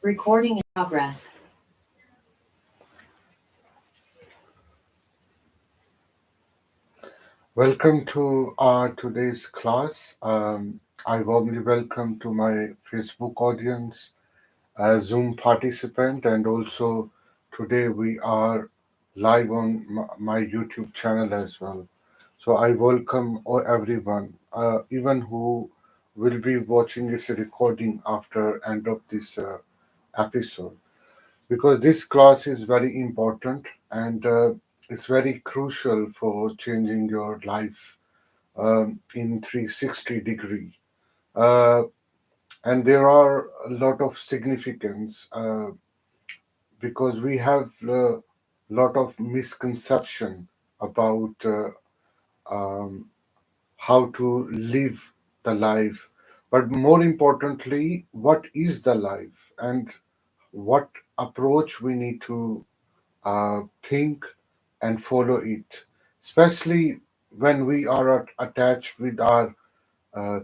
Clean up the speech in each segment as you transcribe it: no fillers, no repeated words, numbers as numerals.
Recording in progress. Welcome to our today's class. I warmly welcome to my Facebook audience, Zoom participant, and also today we are live on my YouTube channel as well. So I welcome everyone, even who will be watching this recording after end of this episode, because this class is very important and it's very crucial for changing your life in 360 degree. Uh, and there are a lot of significance because we have a lot of misconception about how to live the life, but more importantly, what is the life and what approach we need to think and follow it, especially when we are attached with our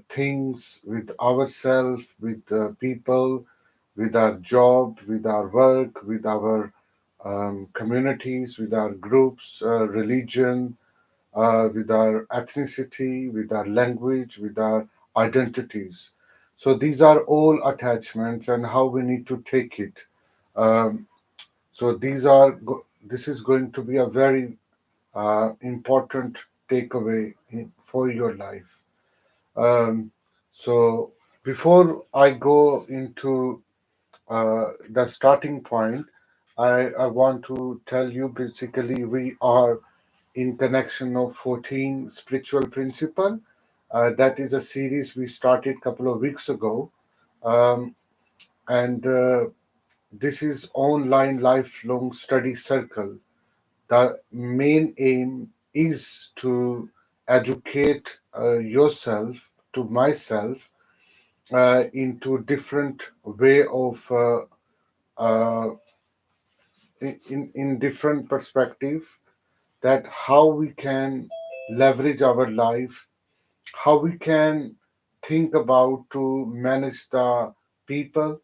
things, with ourselves, with people, with our job, with our work, with our communities, with our groups, religion, with our ethnicity, with our language, with our identities. So these are all attachments and how we need to take it. Um, so this is going to be a very important takeaway for your life. Um, so before I go into the starting point, I want to tell you basically we are in connection of 14 spiritual principle. That is a series we started a couple of weeks ago. Um, and This is online lifelong study circle. The main aim is to educate yourself to myself into different way of uh, in different perspective, that how we can leverage our life, how we can think about to manage the people,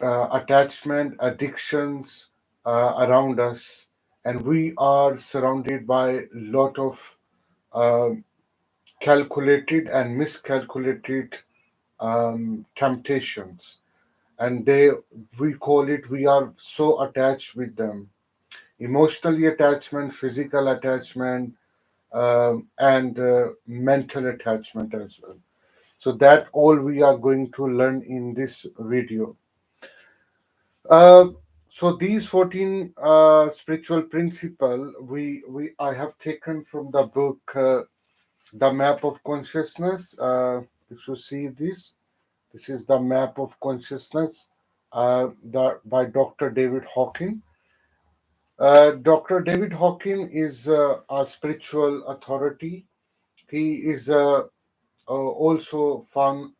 attachment, addictions around us, and we are surrounded by a lot of uh, calculated and miscalculated temptations, and they we call it we are so attached with them, emotionally attachment, physical attachment, and mental attachment as well. So that all we are going to learn in this video. uh, so these 14 spiritual principle we I have taken from the book The Map of Consciousness. If you see this is the Map of Consciousness, by Dr. David Hawking. Dr. David Hawking is a spiritual authority. He is also fun,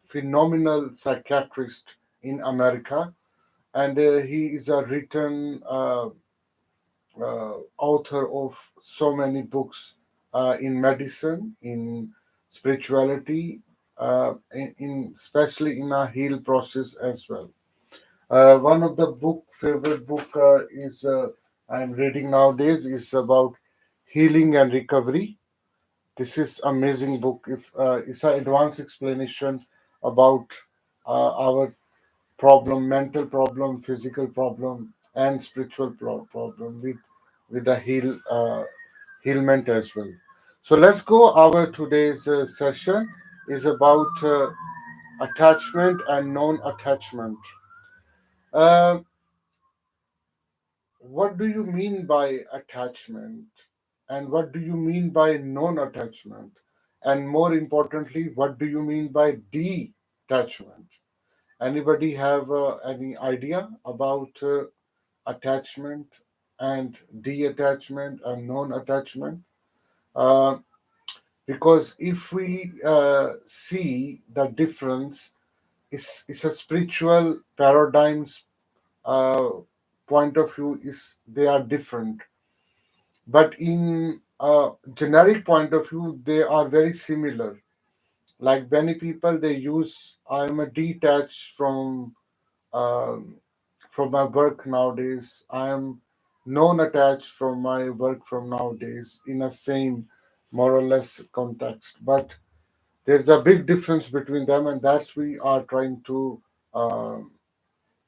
phenomenal psychiatrist in America, and he is a written author of so many books in medicine, in spirituality, in especially in a heal process as well. One of the favorite book is I'm reading nowadays is about healing and recovery. This is amazing book. If It's an advanced explanation about our problem, mental problem, physical problem, and spiritual problem with the healment as well. So let's go. Our today's session is about attachment and non-attachment. Uh, what do you mean by attachment, and what do you mean by non-attachment, and more importantly, what do you mean by detachment? Anybody have any idea about attachment and detachment and non-attachment? uh, because if we see the difference, is a spiritual paradigms uh, point of view, is they are different, but in a generic point of view they are very similar. Like many people, they use I'm a detached um, from my work nowadays. I am non-attached from my work from nowadays in a same more or less context. But there's a big difference between them, and that's we are trying to um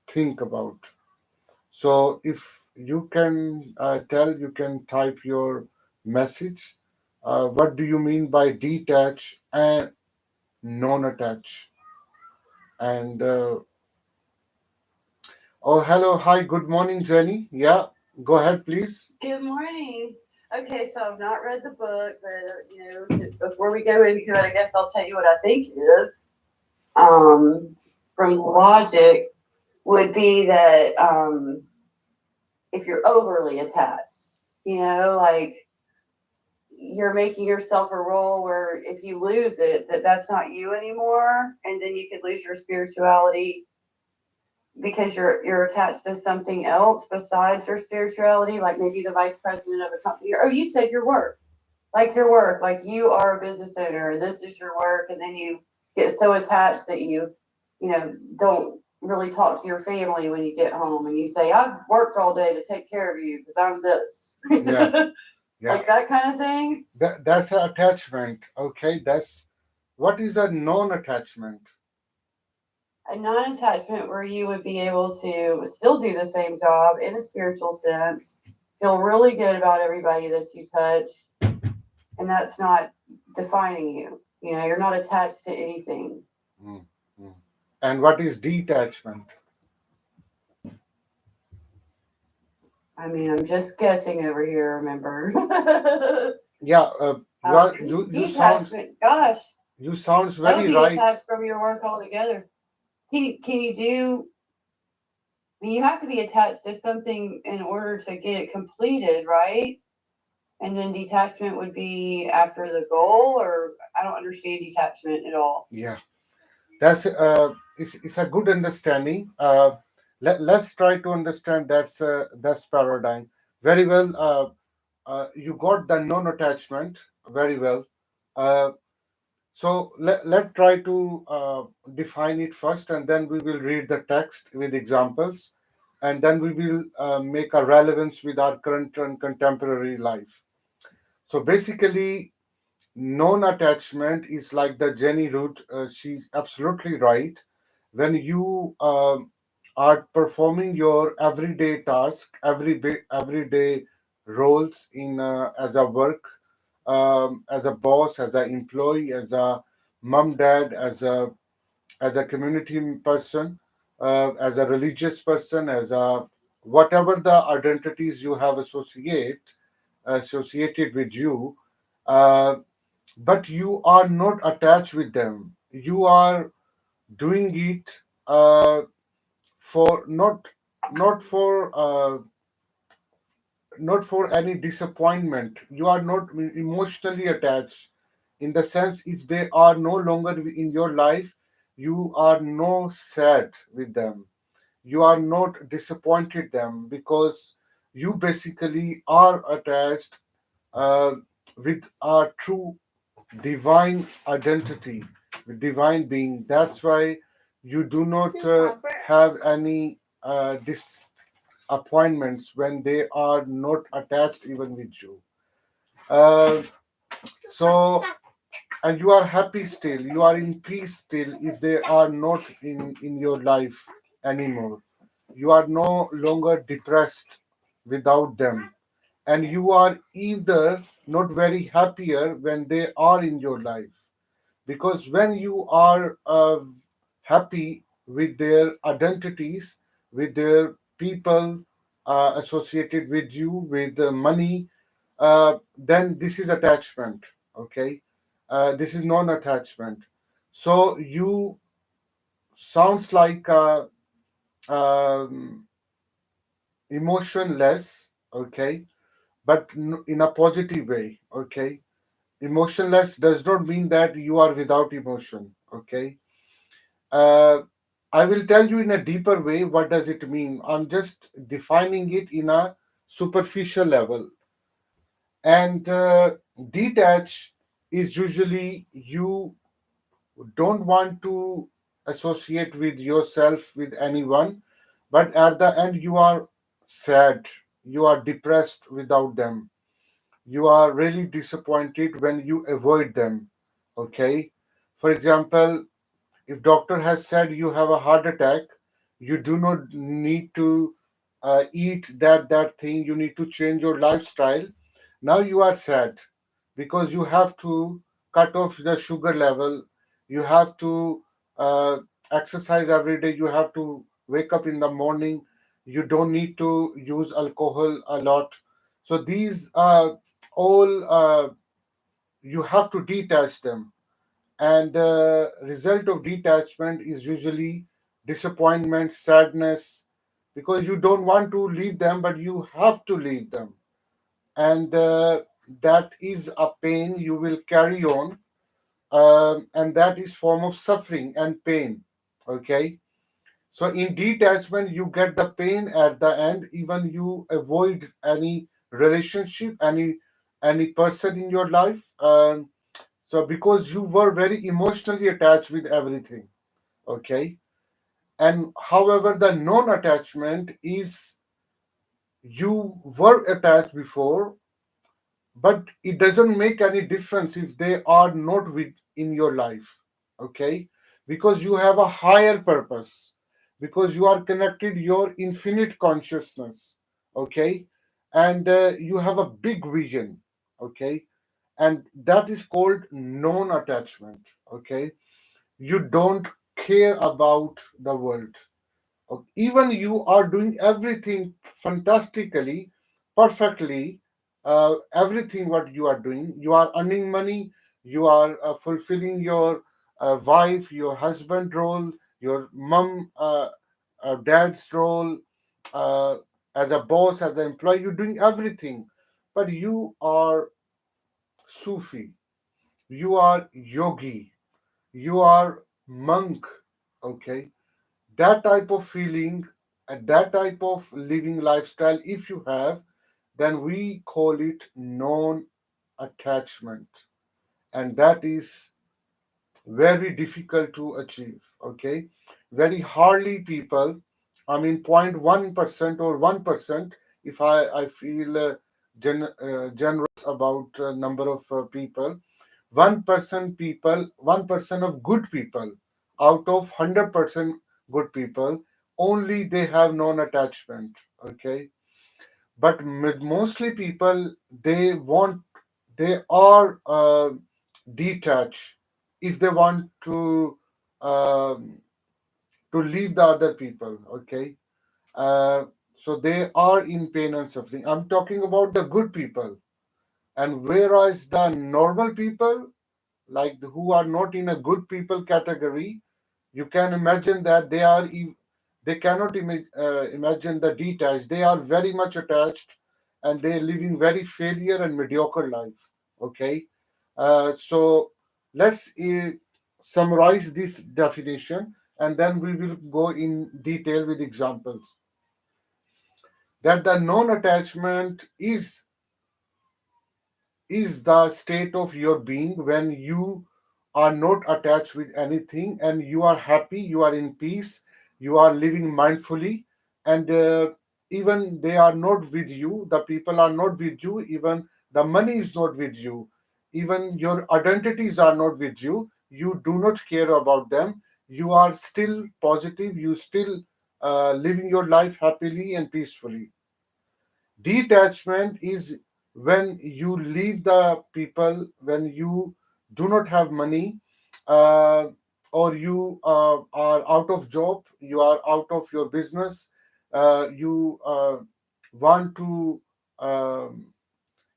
think about. So if you can tell, you can type your message. What do you mean by detach and non-attach? And oh, hello, hi, good morning, Jenny. Yeah, go ahead, please. Good morning. Okay, so I've not read the book, but before we go into it, I guess I'll tell you what I think it is. Um, from logic, would be that if you're overly attached, like you're making yourself a role where if you lose it, that's not you anymore, and then you could lose your spirituality because you're attached to something else besides your spirituality, like maybe the vice president of a company. Or, oh, you said your work, like you are a business owner. This is your work, and then you get so attached that don't really talk to your family when you get home, and you say, "I've worked all day to take care of you because I'm Yeah, this," yeah. like that kind of thing. That's an attachment. Okay, that's what is a non-attachment? A non-attachment where you would be able to still do the same job in a spiritual sense, feel really good about everybody that you touch, and that's not defining you. You're not attached to anything. Mm, mm. And what is detachment? I mean, I'm just guessing over here, remember? Yeah, Detachment. Gosh, you sounds that would very be right. detached from your work altogether. Can you do? I mean, you have to be attached to something in order to get it completed, right? And then detachment would be after the goal, or I don't understand detachment at all. Yeah, that's it's a good understanding. Let's try to understand that's paradigm very well. You got the non-attachment very well. Uh, so let try to define it first, and then we will read the text with examples, and then we will make a relevance with our current and contemporary life. So basically, non-attachment is like the Jenny root. She's absolutely right. When you are performing your everyday task, everyday roles in as a work, as a boss, as an employee, as a mom, dad, as a community person, as a religious person, as a whatever the identities you have associated with you. Uh, but you are not attached with them. You are doing it for not for not for any disappointment. You are not emotionally attached in the sense if they are no longer in your life, you are no sad with them. You are not disappointed them because you basically are attached uh, with a true divine identity, with divine being. That's why you do not have any disappointments when they are not attached even with you. Uh, so, and you are happy still, you are in peace still if they are not in your life anymore. You are no longer depressed without them, and you are either not very happier when they are in your life, because when you are happy with their identities, with their people associated with you, with the money, then this is attachment. Okay, this is non-attachment. So you sounds like um, emotionless. Okay, but in a positive way. Okay, emotionless does not mean that you are without emotion. Okay, uh, I will tell you in a deeper way what does it mean. I'm just defining it in a superficial level. And detach is usually you don't want to associate with yourself with anyone, but at the end you are sad, you are depressed without them, you are really disappointed when you avoid them. Okay, for example, if doctor has said you have a heart attack, you do not need to eat that thing, you need to change your lifestyle. Now you are sad because you have to cut off the sugar level, you have to uh, exercise every day, you have to wake up in the morning, you don't need to use alcohol a lot. So these are all you have to detach them, and the result of detachment is usually disappointment, sadness, because you don't want to leave them but you have to leave them, and that is a pain you will carry on, and that is form of suffering and pain. Okay, so in detachment you get the pain at the end, even you avoid any relationship, any person in your life, so because you were very emotionally attached with everything. Okay, and however the non-attachment is you were attached before, but it doesn't make any difference if they are not with in your life. Okay, because you have a higher purpose, because you are connected your infinite consciousness. Okay, and you have a big vision. Okay, and that is called non-attachment. Okay, you don't care about the world. Even you are doing everything fantastically, perfectly, everything what you are doing, you are earning money, you are fulfilling your wife, your husband role, your mom, dad's role, uh, as a boss, as an employee, you're doing everything, but you are Sufi, you are yogi, you are monk. Okay, that type of feeling and that type of living lifestyle if you have, then we call it non attachment, and that is very difficult to achieve. Okay, very hardly people, I mean 0.1% or 1%, if I feel generous about number of people, 1% of good people out of 100% good people, only they have non-attachment. Okay, but mostly people, they want, they are detached if they want um, to leave the other people. Okay, uh, so they are in pain and suffering. I'm talking about the good people, and whereas the normal people, like who are not in a good people category, you can imagine that they cannot imagine the detached, they are very much attached, and they're living very failure and mediocre life. Okay, so let's summarize this definition, and then we will go in detail with examples. That the non-attachment is the state of your being when you are not attached with anything and you are happy, you are in peace, you are living mindfully, and even they are not with you, the people are not with you, even the money is not with you, even your identities are not with you, you do not care about them, you are still positive, you still living your life happily and peacefully. Detachment is when you leave the people, when you do not have money, uh, or you are out of job, you are out of your business, you want to um,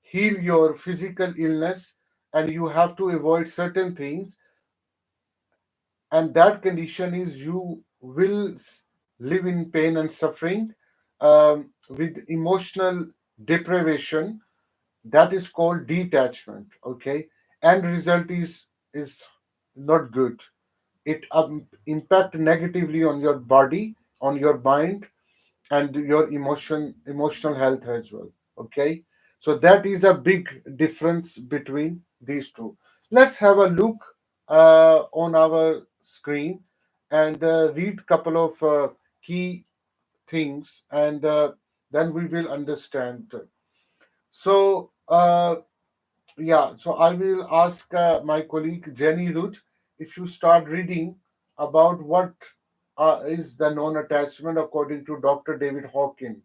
heal your physical illness, and you have to avoid certain things, and that condition is you will live in pain and suffering, with emotional deprivation. That is called detachment. Okay, and result is not good. It impact negatively on your body, on your mind, and your emotional health as well. Okay, so that is a big difference between these two. Let's have a look on our screen and read couple of key things, and then we will understand. So, yeah, so I will ask my colleague Jenny Root if you start reading about what is the non-attachment according to Dr. David Hawkins.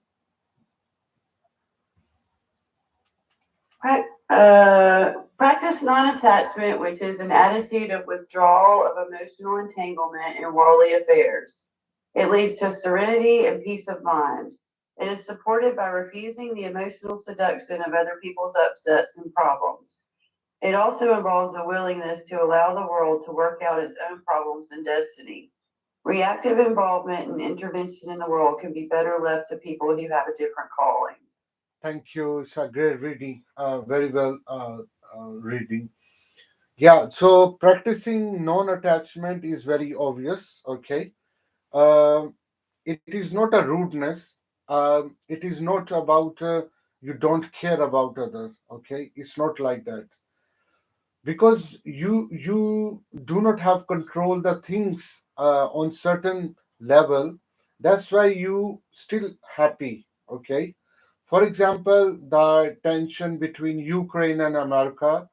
Practice non-attachment, which is an attitude of withdrawal of emotional entanglement in worldly affairs. It leads to serenity and peace of mind. It is supported by refusing the emotional seduction of other people's upsets and problems. It also involves a willingness to allow the world to work out its own problems and destiny. Reactive involvement and intervention in the world can be better left to people who have a different calling. Thank you. It's a great reading. Very well reading. Yeah, so practicing non-attachment is very obvious. Okay. Um it is not a rudeness. It is not about you don't care about others. Okay, it's not like that, because you do not have control the things on certain level. That's why you still happy. Okay, for example, the tension between Ukraine and America,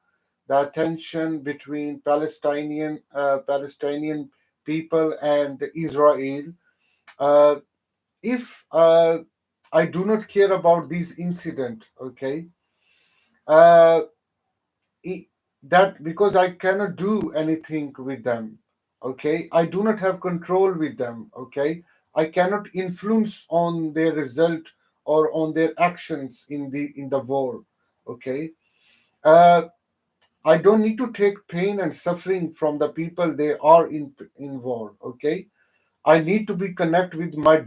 the tension between Palestinian people and Israel. If I do not care about this incident, okay, uh, i- that because I cannot do anything with them, okay, I do not have control with them, okay, I cannot influence on their result or on their actions in the war, okay. Uh, I don't need to take pain and suffering from the people they are in war, okay. I need to be connect with my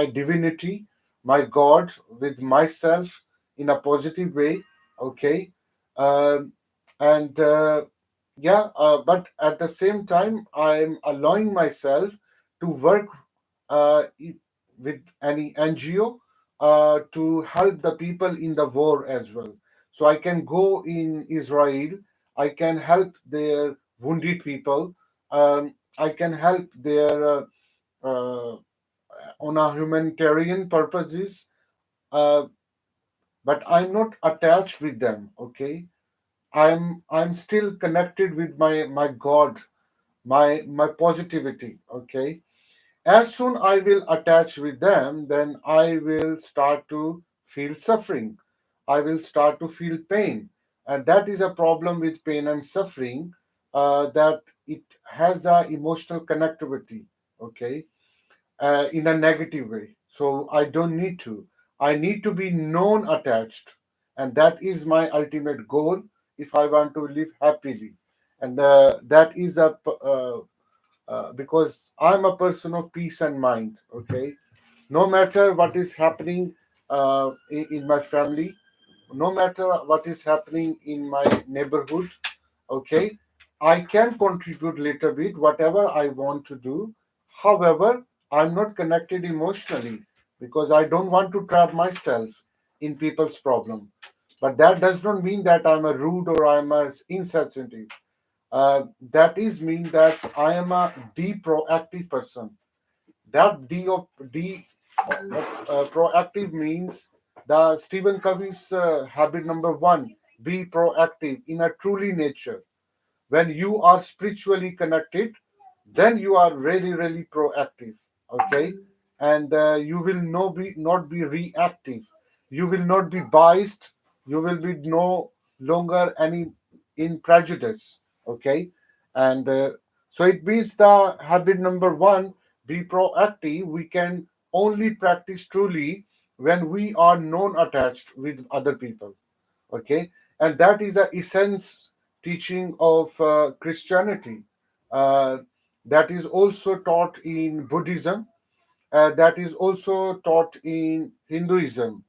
divinity, my God, with myself in a positive way. Okay, um, and yeah, but at the same time, I'm allowing myself to work with any NGO to help the people in the war as well. So I can go in Israel. I can help their wounded people. I can help their uh, on a humanitarian purposes, uh, but I'm not attached with them. Okay, I'm still connected with my God, my positivity. Okay, as soon I will attach with them, then I will start to feel suffering. I will start to feel pain, and that is a problem with pain and suffering. That it has a emotional connectivity. Okay, in a negative way. So I don't need to. I need to be non attached. And that is my ultimate goal if I want to live happily. And that is because I'm a person of peace and mind. Okay. No matter what is happening in my family, no matter what is happening in my neighborhood, okay, I can contribute little bit whatever I want to do. However, I'm not connected emotionally because I don't want to trap myself in people's problem. But that does not mean that I'm a rude or I'm a insensitive. That is mean that I am a deep proactive person. That proactive means the Stephen Covey's habit number one: be proactive in a truly nature. When you are spiritually connected, then you are really proactive. Okay, and you will not be reactive. You will not be biased. You will be no longer any in prejudice. Okay, and so it means the habit number one: be proactive. We can only practice truly when we are non-attached with other people. Okay, and that is the essence teaching of Christianity. uh, that is also taught in Buddhism, that is also taught in Hinduism,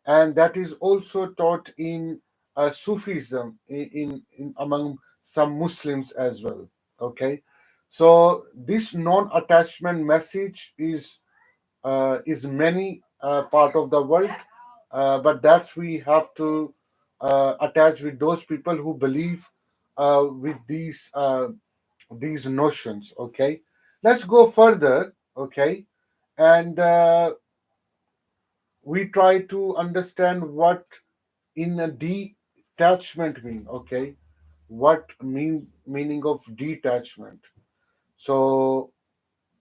and that is also taught in Sufism in among some Muslims as well. Okay, so this non-attachment message is many part of the world, but that's we have to attach with those people who believe with these notions. Okay, let's go further. Okay, and we try to understand what in a detachment mean. Okay, what meaning of detachment. So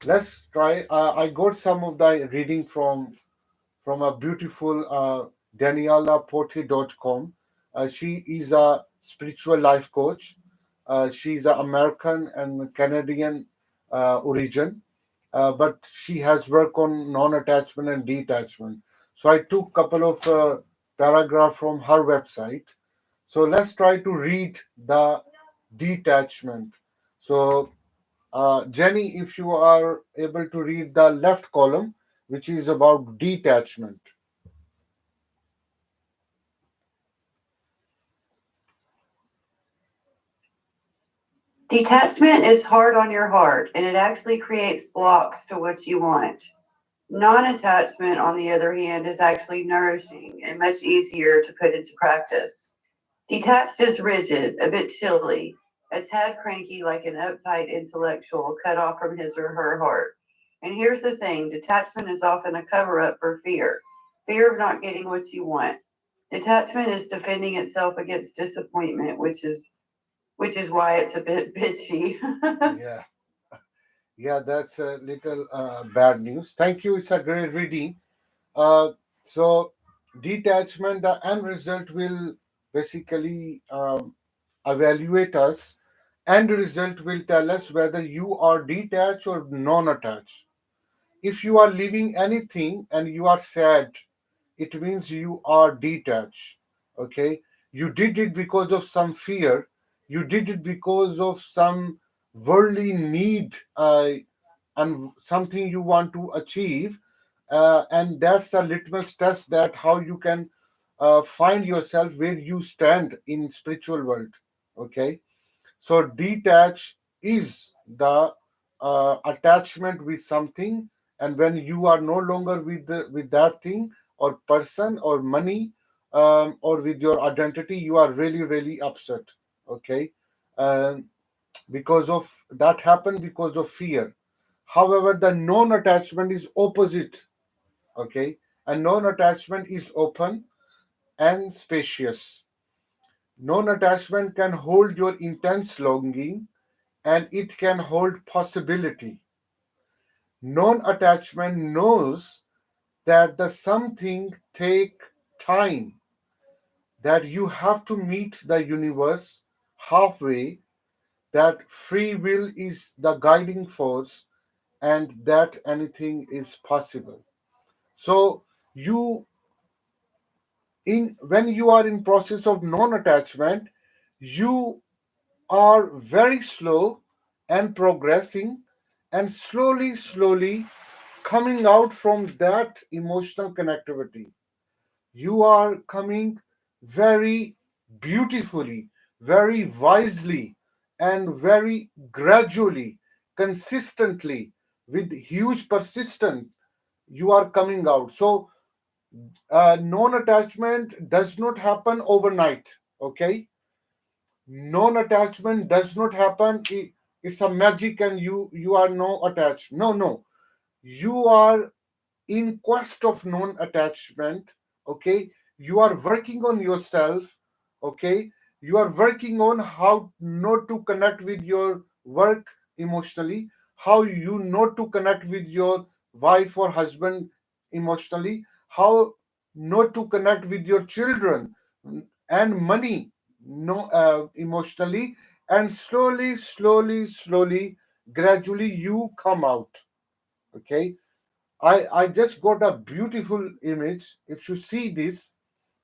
let's try. I got some of the reading from a beautiful danielaporte.com. She is a spiritual life coach. She's an American and Canadian origin, but she has worked on non-attachment and detachment. So I took couple of paragraph from her website. So let's try to read the detachment. So Jenny, if you are able to read the left column, which is about detachment. Detachment is hard on your heart and it actually creates blocks to what you want. Non attachment, on the other hand, is actually nourishing and much easier to put into practice. Detached is rigid, a bit chilly, a tad cranky like an uptight intellectual cut off from his or her heart. And here's the thing, detachment is often a cover up for fear of not getting what you want. Detachment is defending itself against disappointment, which is why it's a bit bitchy. Yeah, yeah, that's a little bad news. Thank you. It's a great reading. Uh, so, detachment, the end result will basically evaluate us. End result will tell us whether you are detached or non-attached. If you are leaving anything and you are sad, it means you are detached. Okay, you did it because of some fear, you did it because of some worldly need, and something you want to achieve, and that's a litmus test that how you can find yourself where you stand in spiritual world. Okay, so detach is the attachment with something, and when you are no longer with that thing or person or money, or with your identity, you are really really upset. Okay, um, because of that happened because of fear. However, the non-attachment is opposite. Okay, and non-attachment is open and spacious. Non-attachment can hold your intense longing, and it can hold possibility. Non-attachment knows that the something take time, that you have to meet the universe halfway, that free will is the guiding force, and that anything is possible. So you in when you are in process of non-attachment, you are very slow and progressing, and slowly coming out from that emotional connectivity. You are coming very beautifully, very wisely, and very gradually, consistently, with huge persistence. You are coming out. So non-attachment does not happen overnight. Okay, non-attachment does not happen. It's a magic and you are no attached. No, no, you are in quest of non-attachment. Okay, you are working on yourself. Okay, you are working on how not to connect with your work emotionally, how you not to connect with your wife or husband emotionally, how not to connect with your children and money, no, emotionally, and slowly gradually you come out. Okay, I just got a beautiful image. If you see this,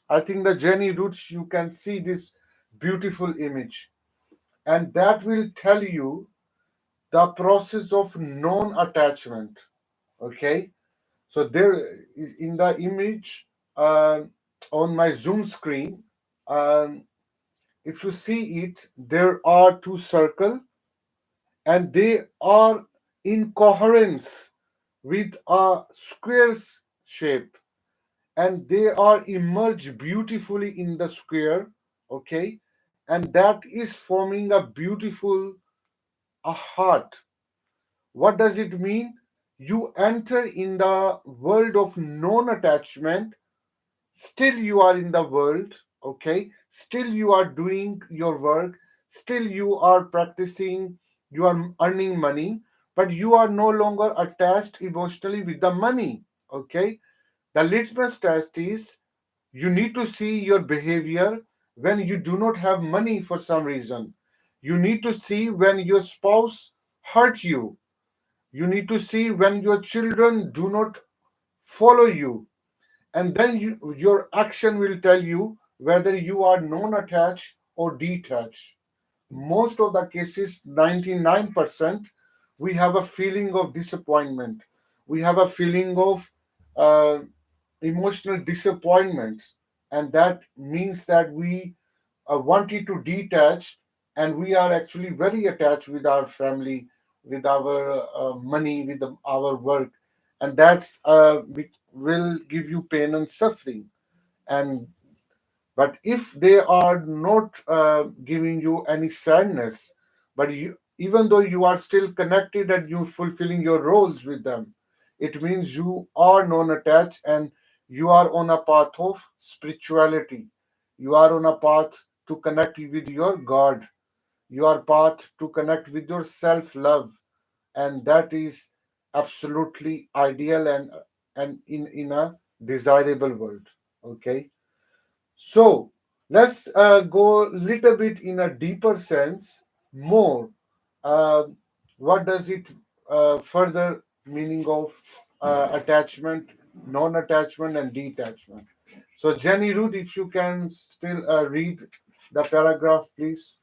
I think the Jenny Roots, you can see this beautiful image. And that will tell you the process of non-attachment. Okay. So there is in the image, on my Zoom screen, um, if you see it, there are two circles and they are in coherence with a square shape, and they are emerge beautifully in the square. Okay, and that is forming a beautiful a heart. What does it mean? You enter in the world of non attachment. Still you are in the world, okay? Still you are doing your work, still you are practicing, you are earning money, but you are no longer attached emotionally with the money, okay? The litmus test is you need to see your behavior when you do not have money for some reason. You need to see when your spouse hurt you. You need to see when your children do not follow you, and then your action will tell you whether you are non-attached or detached. Most of the cases, 99%, we have a feeling of disappointment. We have a feeling of uh, emotional disappointment, and that means that we wanted to detach, and we are actually very attached with our family, with our money, with our work, and that's will give you pain and suffering. And but if they are not giving you any sadness, but even though you are still connected and you fulfilling your roles with them, it means you are non-attached and you are on a path of spirituality. You are on a path to connect with your God. You are path to connect with your self-love, and that is absolutely ideal and in a desirable world. Okay, so let's go a little bit in a deeper sense more. Uh, what does it further meaning of attachment, non-attachment, and detachment? So Jenny Root, if you can still read the paragraph, please.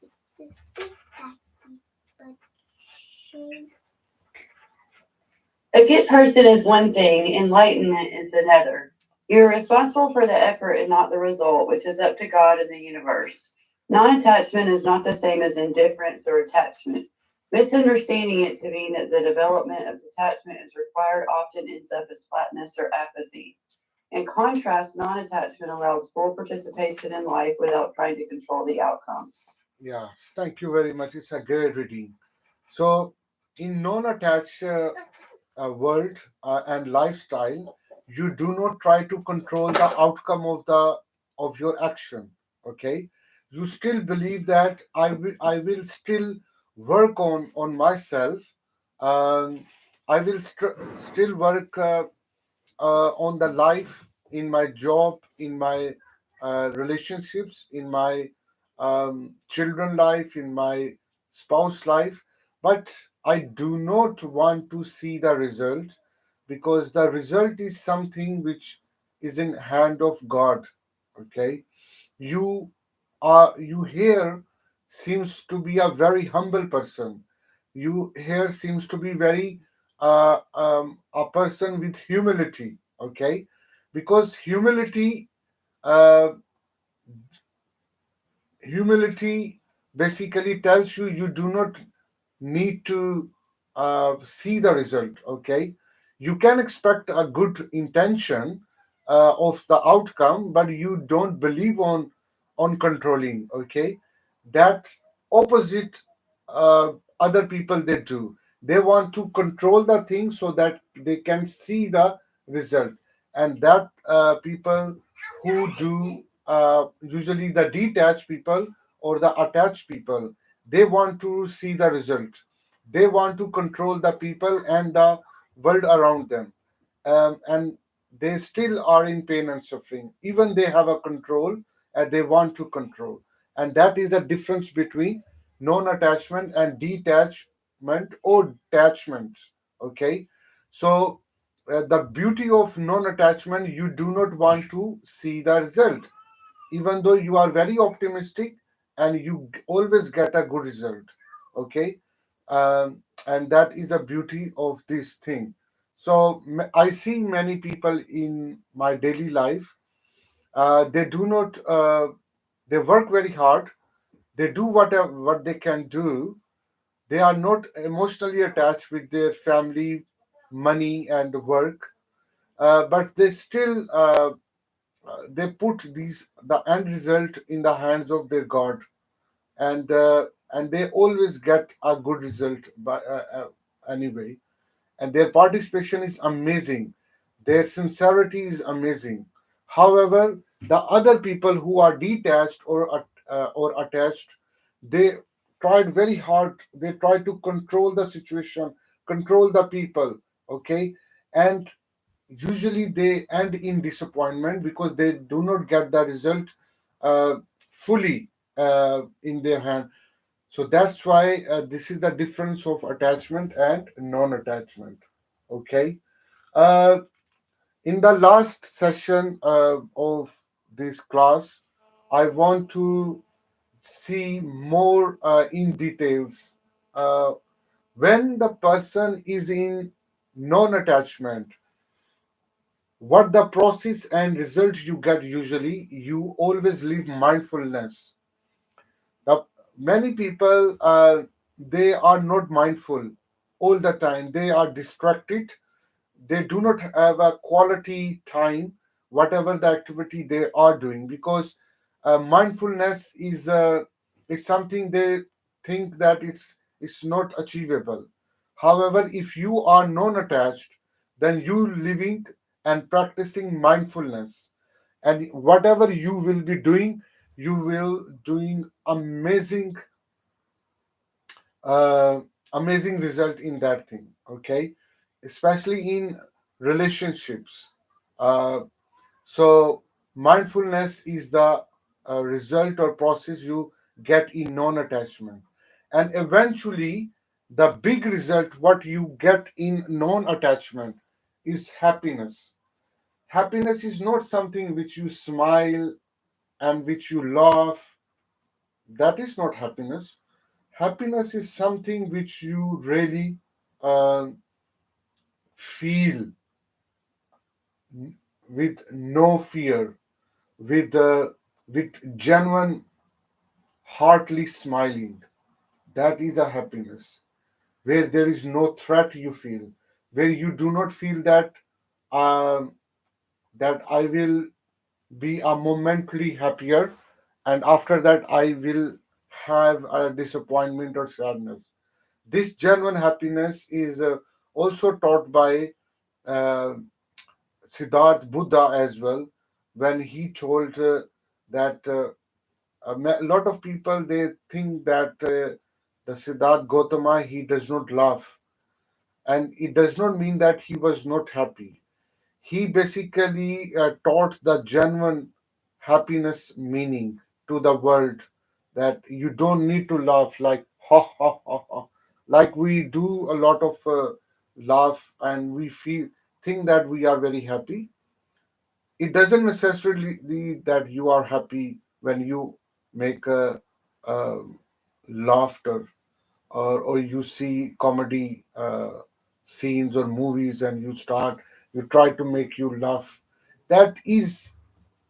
A good person is one thing, enlightenment is another. You are responsible for the effort and not the result, which is up to God and the universe. Non attachment is not the same as indifference or attachment. Misunderstanding it to mean that the development of detachment is required often ends up as flatness or apathy. In contrast, non attachment allows full participation in life without trying to control the outcomes. Yeah, thank you very much. It's a great reading. So, in non-attached world and lifestyle, you do not try to control the outcome of your action. Okay, you still believe that I will still work on myself. Um, I will still work on the life in my job, in my relationships, in my children life, in my spouse life, but I do not want to see the result, because the result is something which is in hand of God. Okay, you you here seems to be a very humble person. You here seems to be very a person with humility. Okay, because uh, humility basically tells you you do not need to see the result. Okay, you can expect a good intention of the outcome, but you don't believe on controlling. Okay, that opposite other people, they do. They want to control the thing so that they can see the result, and that people who do usually the detached people or the attached people, they want to see the result. They want to control the people and the world around them, and they still are in pain and suffering. Even they have a control and they want to control, and that is the difference between non-attachment and detachment or attachment. Okay, so the beauty of non-attachment, you do not want to see the result, even though you are very optimistic and you always get a good result. Okay, and that is a beauty of this thing. So I see many people in my daily life, they do not they work very hard, they do what they can do, they are not emotionally attached with their family, money and work, but they still they put these the end result in the hands of their God. and they always get a good result anyway, and their participation is amazing, their sincerity is amazing. However, the other people who are detached or attached, they tried very hard, they try to control the situation, control the people, okay, and usually they end in disappointment because they do not get the result uh, fully in their hand. So that's why this is the difference of attachment and non-attachment. Okay. Uh, in the last session of this class, I want to see more in details. Uh, when the person is in non-attachment, what the process and result you get usually, you always live mindfulness. The many people they are not mindful all the time. They are distracted. They do not have a quality time, whatever the activity they are doing, because mindfulness is something they think that it's not achievable. However, if you are non-attached, then you living and practicing mindfulness, and whatever you will be doing, you will doing uh, amazing result in that thing, okay, especially in relationships. Uh, so mindfulness is the result or process you get in non-attachment, and eventually the big result what you get in non-attachment is happiness. Happiness is not something which you smile and which you laugh. That is not happiness. Happiness is something which you really uh, feel with no fear, with genuine, heartily smiling. That is a happiness where there is no threat you feel, where you do not feel um, that I will be a momentary happier, and after that I will have a disappointment or sadness. This genuine happiness is also taught by uh, Siddharth Buddha as well, when he told that a lot of people they think that the Siddharth Gautama he does not laugh, and it does not mean that he was not happy. He basically taught the genuine happiness meaning to the world, that you don't need to laugh like ha ha ha ha, like we do a lot of laugh and we feel think that we are very happy. It doesn't necessarily be that you are happy when you make a laughter, or you see comedy scenes or movies and you try to make you laugh. That is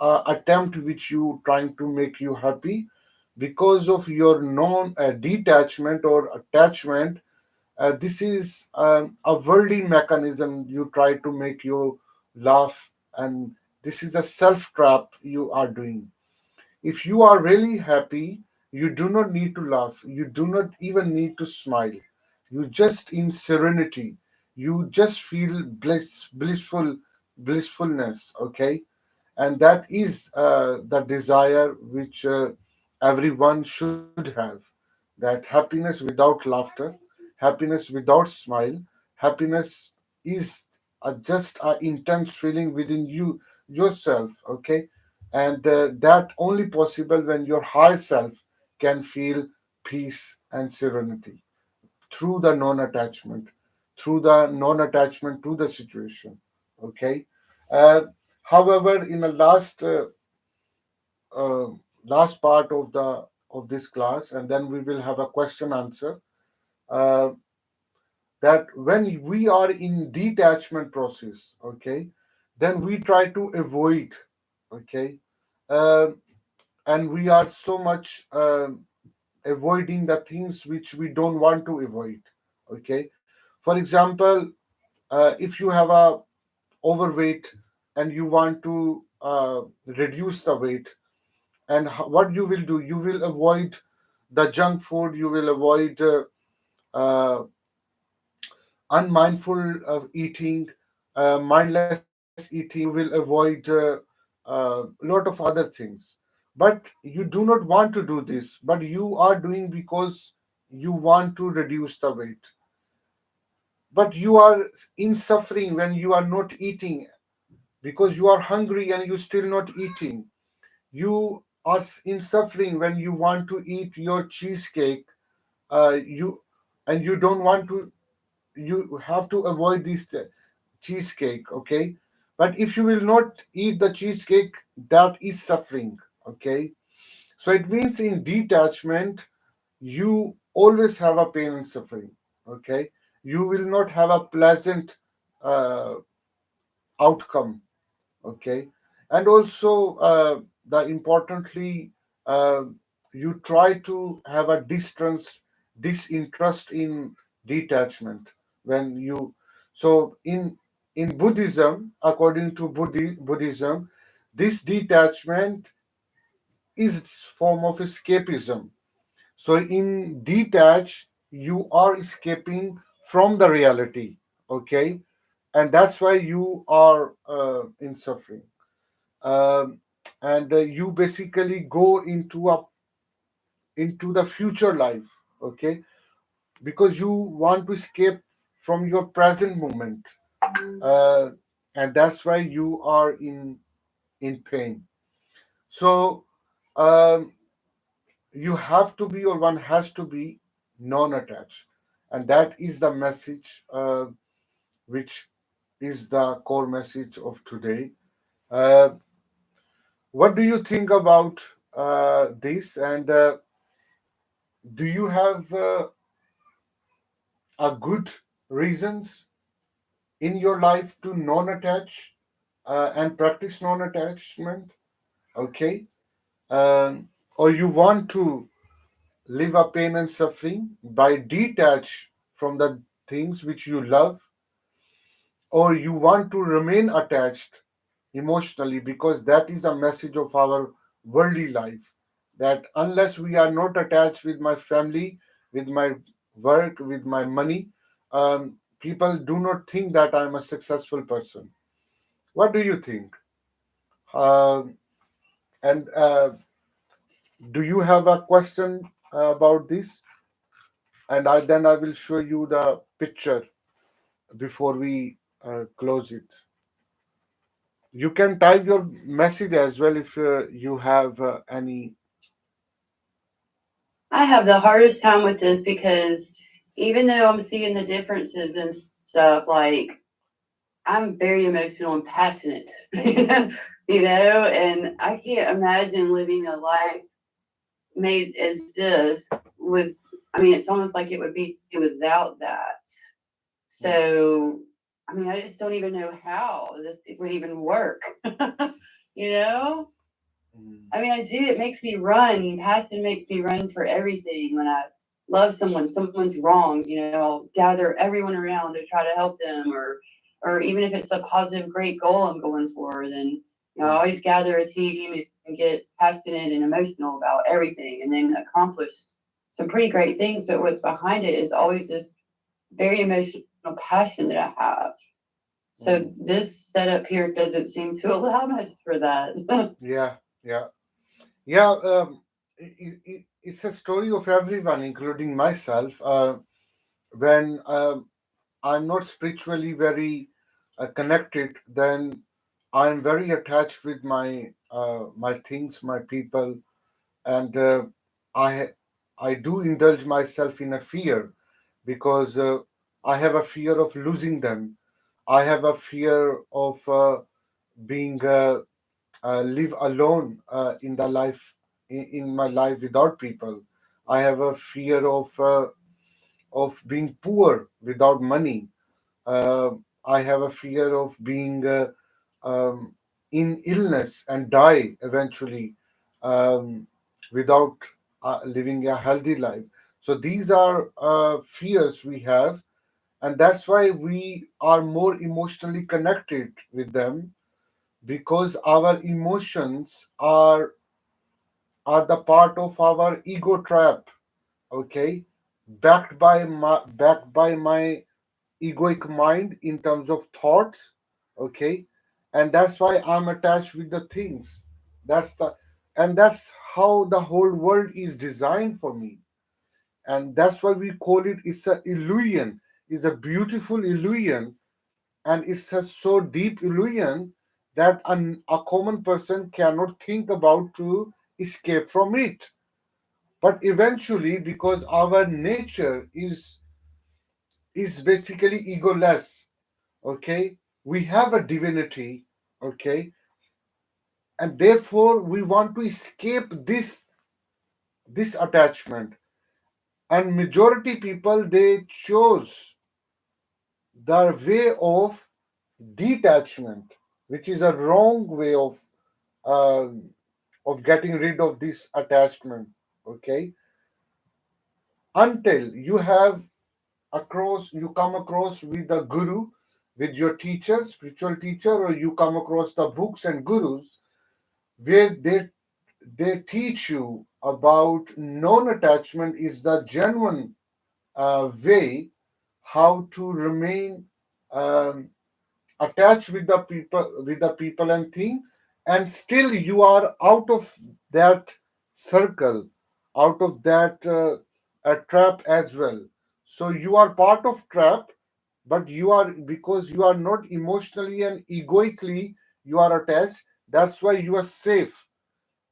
attempt which you trying to make you happy because of your non detachment or attachment. This is a worldly mechanism you try to make you laugh, and this is a self trap you are doing. If you are really happy, you do not need to laugh. You do not even need to smile. You just in serenity. You just feel blissfulness. Okay, and that is the desire which everyone should have. That happiness without laughter, happiness without smile, happiness is just an intense feeling within you yourself. Okay, and that only possible when your higher self can feel peace and serenity through the non-attachment, through the non-attachment to the situation. Okay. uh, However, in the uh, last part of this class, and then we will have a question answer, uh, that when we are in detachment process, okay, then we try to avoid, okay, uh, and we are so much avoiding the things which we don't want to avoid. Okay, for example, if you have a overweight and you want to reduce the weight, and what you will do, you will avoid the junk food, you will avoid uh, unmindful of eating, mindless eating, you will avoid lot of other things. But you do not want to do this, but you are doing because you want to reduce the weight. But you are in suffering when you are not eating, because you are hungry and you still not eating. You are in suffering when you want to eat your cheesecake, you and you don't want to, you have to avoid this cheesecake, okay? But if you will not eat the cheesecake, that is suffering, okay? So it means in detachment, you always have a pain and suffering, okay? You will not have a pleasant uh, outcome, okay? And also the importantly, uh, you try to have a disinterest in detachment. When you, so in Buddhism, according to Buddhism, this detachment is form of escapism. So in detach, you are escaping from the reality, okay? And that's why you are in suffering. um, and you basically go into the future life, okay? Because you want to escape from your present moment, uh, and that's why you are in pain. So um, you have to be, or one has to be, non-attached, and that is the message, which is the core message of today. uh, what do you think about this? And do you have a good reasons in your life to non-attach and practice non-attachment? Okay. Or you want to live a pain and suffering by detach from the things which you love, or you want to remain attached emotionally, because that is a message of our worldly life, that unless we are not attached with my family, with my work, with my money, people do not think that I'm a successful person. What do you think? And do you have a question about this? And then I will show you the picture before we close it. You can type your message as well if you have any. I have the hardest time with this because even though I'm seeing the differences and stuff, like I'm very emotional and passionate, and I can't imagine living a life made as this with, I mean, it's almost like it would be without that. So, I mean, I just don't even know how this it would even work. you know? Mm, I mean, I do. It makes me run. Passion makes me run for everything. When I love someone, someone's wronged, I'll gather everyone around to try to help them, or even if it's a positive, great goal I'm going for, then I mm, always gather a team and get passionate and emotional about everything, and then accomplish some pretty great things. But what's behind it is always this very emotional passion that I have. So mm. this setup here doesn't seem to allow much for that. Yeah, yeah, yeah. It's a story of everyone, including myself. When I'm not spiritually very connected, then I'm very attached with my things, my people, and I I do indulge myself in a fear, because I have a fear of losing them. I have a fear of being live alone in the life, in my life without people. I have a fear of being poor without money. uh, I have a fear of being um, in illness and die eventually, um, without living a healthy life. So these are fears we have, and that's why we are more emotionally connected with them, because our emotions are the part of our ego trap. okay, backed by my egoic mind in terms of thoughts, okay, and that's why I'm attached with the things. That's the and that's how the whole world is designed for me, and that's why we call it. It's a illusion. It's a beautiful illusion, and it's a so deep illusion that a common person cannot think about to escape from it. But eventually, because our nature is basically egoless, okay, we have a divinity, okay, and therefore we want to escape this attachment. And majority people, they chose the way of detachment, which is a wrong way uh, of getting rid of this attachment, okay, until you come across with a guru, with your teacher, spiritual teacher, or you come across the books and gurus where they teach you about non-attachment is the genuine way how to remain um, attached with the people and thing, and still you are out of that circle, out of that trap as well. So you are part of trap, but you are, because you are not emotionally and egoically you are attached, that's why you are safe,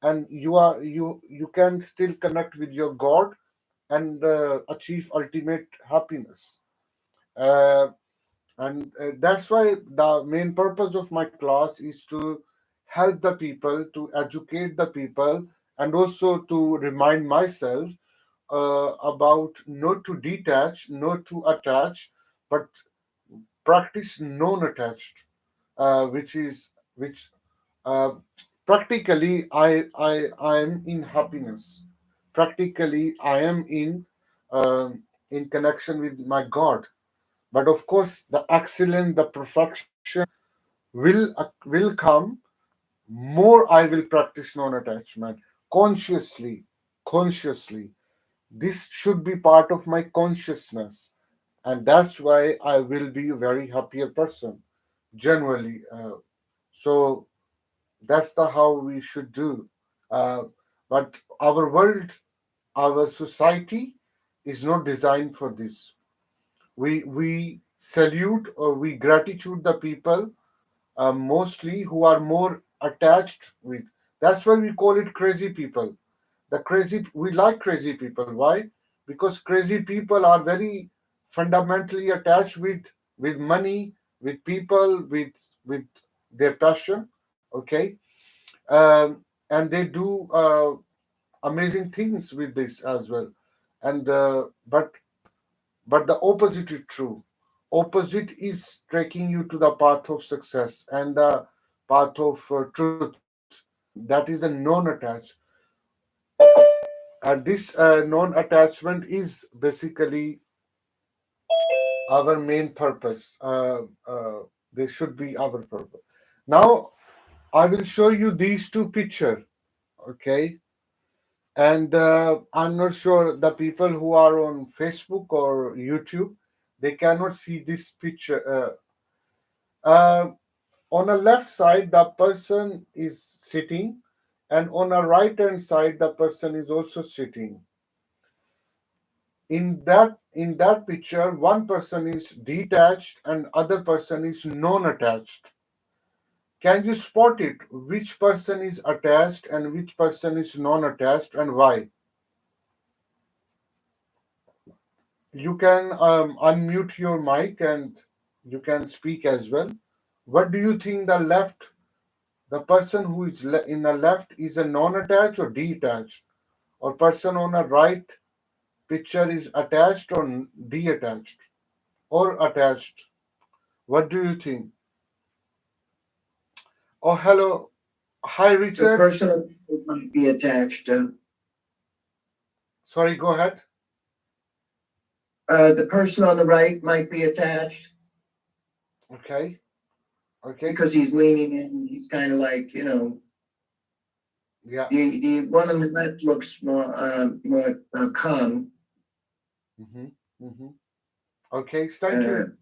and you can still connect with your god and achieve ultimate happiness. uh, and that's why the main purpose of my class is to help the people, to educate the people, and also to remind myself about not to detach, not to attach, but practice non-attached, which uh, practically I am in happiness. Practically I am in connection with my God. But of course, the excellence, the perfection will come more. I will practice non-attachment consciously, consciously. This should be part of my consciousness, and that's why I will be a very happier person, generally. So that's the how we should do. Uh, but our world, our society, is not designed for this. We salute or we gratitude the people mostly who are more attached with. That's why we call it crazy people. The crazy, we like crazy people. Why? Because crazy people are very fundamentally attached with money, with people, with their passion. Okay, and they do amazing things with this as well. And but the opposite is true. Opposite is taking you to the path of success and the path of truth. That is a non-attached. And this non-attachment is basically our main purpose. This should be our purpose. Now I will show you these two pictures. Okay, and I'm not sure the people who are on Facebook or YouTube, they cannot see this picture. On a left side, the person is sitting, and on a right hand side, the person is also sitting. In that picture, one person is detached and other person is non-attached. Can you spot it? Which person is attached and which person is non-attached, and why? You can unmute your mic and you can speak as well. What do you think the person who is in the left is a non-attached or detached, or person on a right picture is attached or detached or attached? What do you think? Oh, hello. Hi, The Richard. person might be attached. Sorry, go ahead. The person on the right might be attached Okay. Okay. because he's leaning in. He's kind of like, Yeah. the one on the left looks more calm. Mm-hmm. Mm-hmm. Okay, thank you.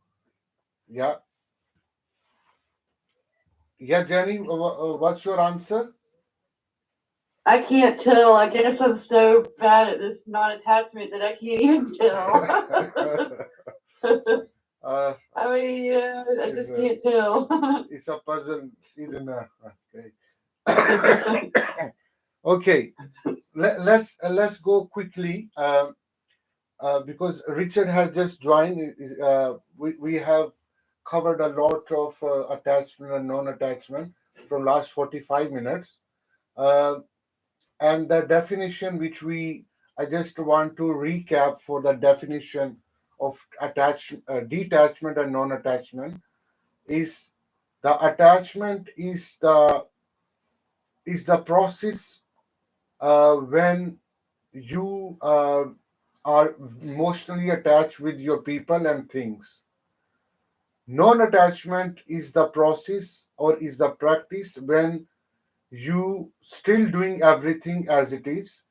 Yeah, yeah, Jenny, what's your answer? I can't tell. I guess I'm so bad at this non-attachment that I can't even tell. uh, I mean, yeah, I is just can't tell. it's a puzzle, isn't it? Okay. Okay. Let's go quickly. Because Richard has just joined. We have covered a lot of attachment and non-attachment from last 45 minutes. Uh, and the definition which I just want to recap for the definition of detachment and non-attachment is the attachment is the process when you are emotionally attached with your people and things. Non-attachment is the process or is the practice when you still doing everything as it is,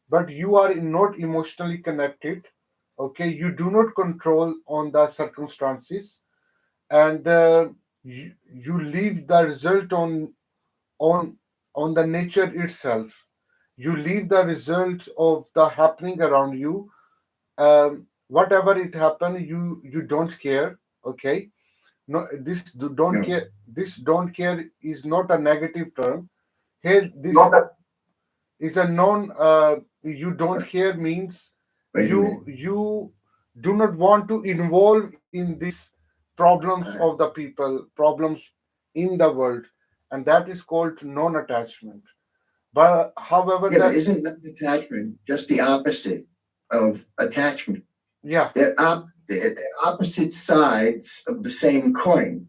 but you are not emotionally connected. Okay, you do not control on the circumstances, and you leave the result on on the nature itself. You leave the results of the happening around you. Whatever it happen, you don't care. Okay, no, don't No. care. This don't care is not a negative term. Here, this Not that. is a non. You don't care means Wait a minute. you do not want to involve in these problems Uh, of the people, problems in the world, and that is called non-attachment. But however, yeah, but that isn't detachment just the opposite of attachment? yeah, They're opposite sides of the same coin.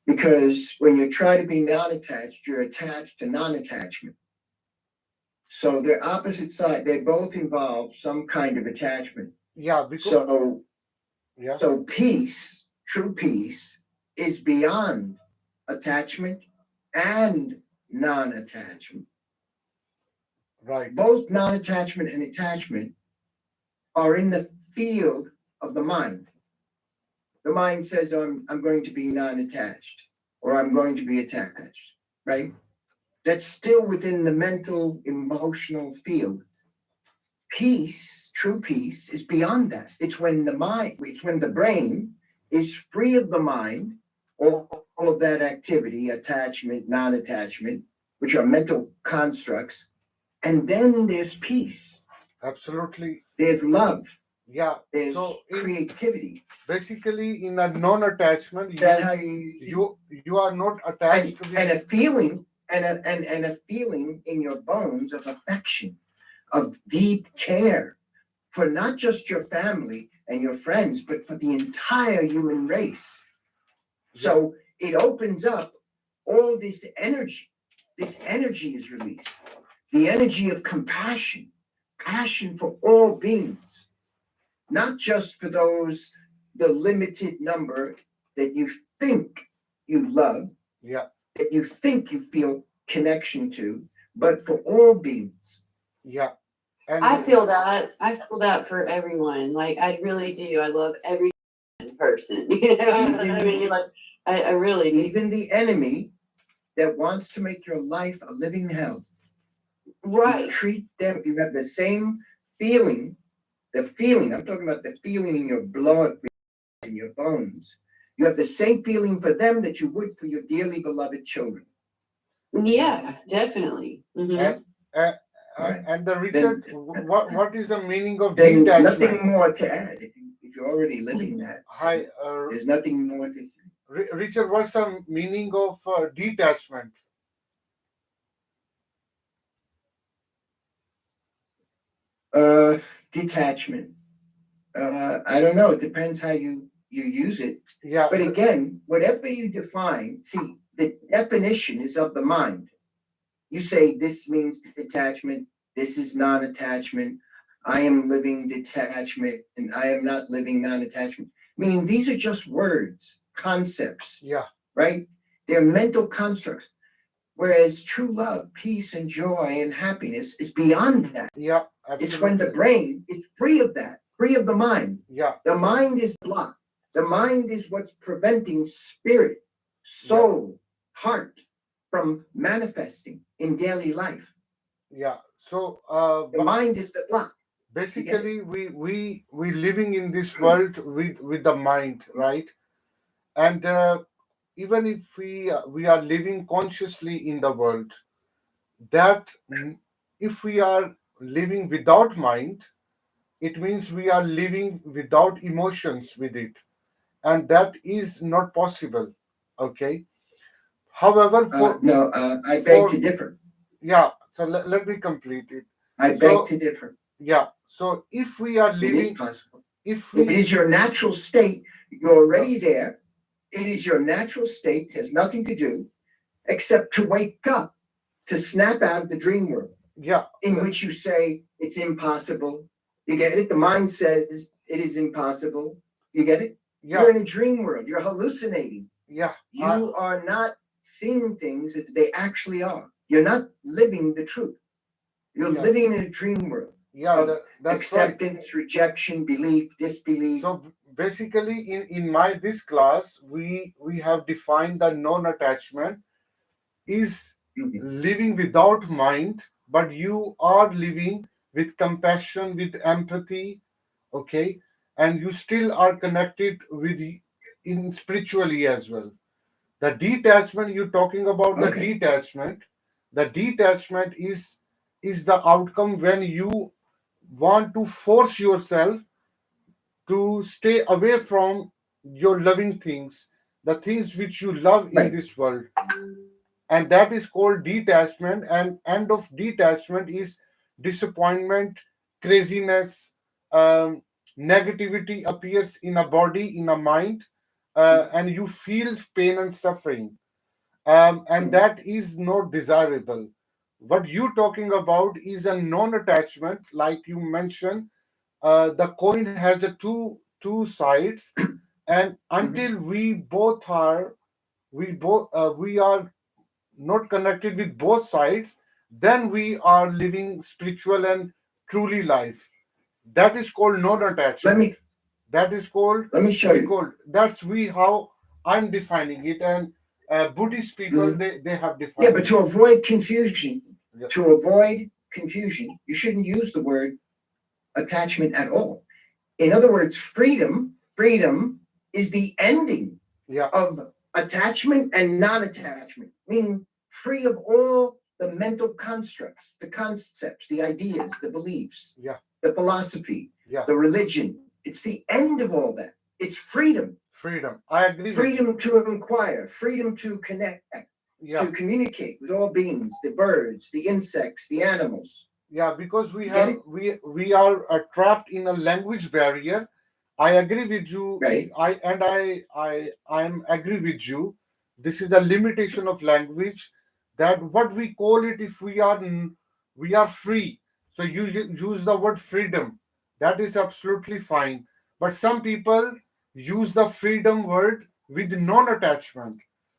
Because when you try to be non-attached, you're attached to non-attachment. So they're opposite side. They both involve some kind of attachment. yeah, because So yeah, so peace, true peace, is beyond attachment and non-attachment. right, Both non-attachment and attachment are in the field of the mind. The mind says, I'm going to be non-attached or I'm going to be attached, right? That's still within the mental, emotional field. Peace, true peace, is beyond that. It's when the brain is free of the mind, all of that activity, attachment, non-attachment, which are mental constructs, and then there's peace. absolutely, There's love. yeah. There's So in creativity. basically in a non-attachment, That how you are not attached with and a feeling and a feeling in your bones of affection, of deep care for not just your family and your friends, but for the entire human race. yeah, So it opens up all this energy. This energy is released. The energy of compassion, passion for all beings, not just for those, the limited number that you think you love, yeah, that you think you feel connection to, but for all beings. yeah, and I feel that. I feel that for everyone. Like I really do. I love every person. You know what I mean? Like I really do. Even the enemy that wants to make your life a living hell. You Right. treat them, you have the same feeling, I'm talking about the feeling in your blood, in your bones. You have the same feeling for them that you would for your dearly beloved children. Yeah, definitely. and uh, Right. and the Then, Richard, what is the meaning of then detachment? nothing more to add. If you're already living that, Hi, there's nothing more to say. Richard, what's the meaning of detachment? Uh, detachment. I don't know. It depends how you use it. Yeah, But again, whatever you define, see, the definition is of the mind. You say this means detachment, this is non-attachment, I am living detachment, and I am not living non-attachment. Meaning these are just words, concepts, yeah, right? They're mental constructs. Whereas true love, peace, and joy and happiness is beyond that. yeah, It's when the absolutely. brain is free of that. free of the mind. Yeah, The mind is blocked. The mind is what's preventing spirit, yeah, soul, heart from manifesting in daily life. yeah. So, The mind is the block. You get it? basically, we living in this world with the mind, right? And even if we are living consciously in the world, that if we are living without mind, it means we are living without emotions with it, and that is not possible. Okay. However, No, I beg for to differ. yeah, so let me complete it. I beg So to differ. yeah, so if we are It is living, possible. if It we is your natural state. You're yeah, already there. It is your natural state. Has nothing to do except to wake up, to snap out of the dream world yeah, in which you say it's impossible. You get it? The mind says it is impossible. You get it? yeah, You're in a dream world. You're hallucinating. yeah, You are not seeing things as they actually are. You're not living the truth. You're yeah, living in a dream world yeah, of that's right. acceptance, rejection, belief, disbelief. So basically, in my this class, we have defined the non-attachment is Mhm. living without mind, but you are living with compassion, with empathy, okay, and you still are connected with in spiritually as well. The detachment you're talking about, Okay. the detachment is the outcome when you want to force yourself to stay away from your loving things, the things which you love in Right. this world, and that is called detachment. And end of detachment is disappointment, craziness, negativity appears in a body, in a mind, and you feel pain and suffering, and Mhm. that is not desirable. What you talking about is a non-attachment, like you mentioned. The coin has a two sides, and Mhm. until we are not connected with both sides, then we are living spiritual and truly life. That is called Let non-attachment. me That is called let me show we you. call that's we how I'm defining it, and Buddhist people Mhm. they have Yeah, defined but it. to avoid confusion, you shouldn't use the word attachment at all. In other words, freedom is the ending Yeah, of attachment and non-attachment, meaning free of all the mental constructs, the concepts, the ideas, the beliefs, yeah, the philosophy, yeah. the religion. It's the end of all that. It's freedom. Freedom. I agree with you. Freedom to inquire, freedom to connect, Yeah, to communicate with all beings, the birds, the insects, the animals. yeah. Because we You get have it? we are trapped in a language barrier. I agree with you. Right? I'm agree with you. This is a limitation of language, that what we call it, if we are free. So you use the word freedom. That is absolutely fine. But some people use the freedom word with non-attachment.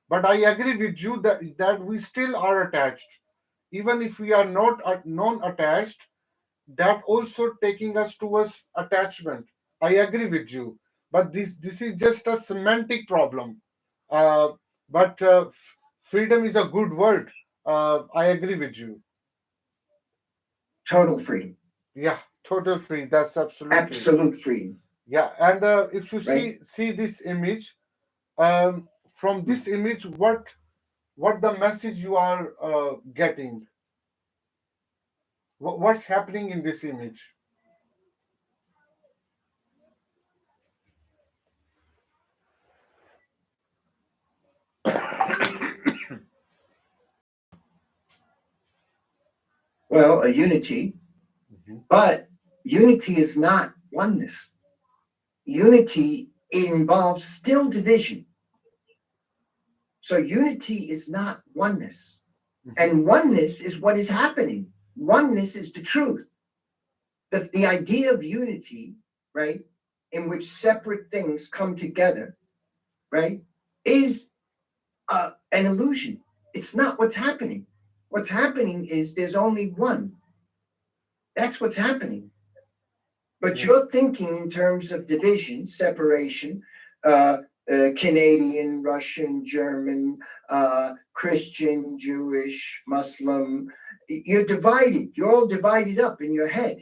But I agree with you that we still are attached. Even if we are not non-attached, that also taking us towards attachment. I agree with you, but this is just a semantic problem. uh, but freedom is a good word. I agree with you. Total freedom, Yeah, total free, that's absolutely. absolute freedom, Yeah, and if you right? see this image, from Hmm. this image, what the message you are getting, what's happening in this image? Well, a unity, Mhm. but unity is not oneness. Unity involves still division. So unity is not oneness. Mhm. And oneness is what is happening. Oneness is the truth. The idea of unity, right, in which separate things come together, right, is an illusion. It's not what's happening. What's happening is there's only one. That's what's happening. But Yes. you're thinking in terms of division, separation, Canadian, Russian, German, Christian, Jewish, Muslim. You're divided. You're all divided up in your head.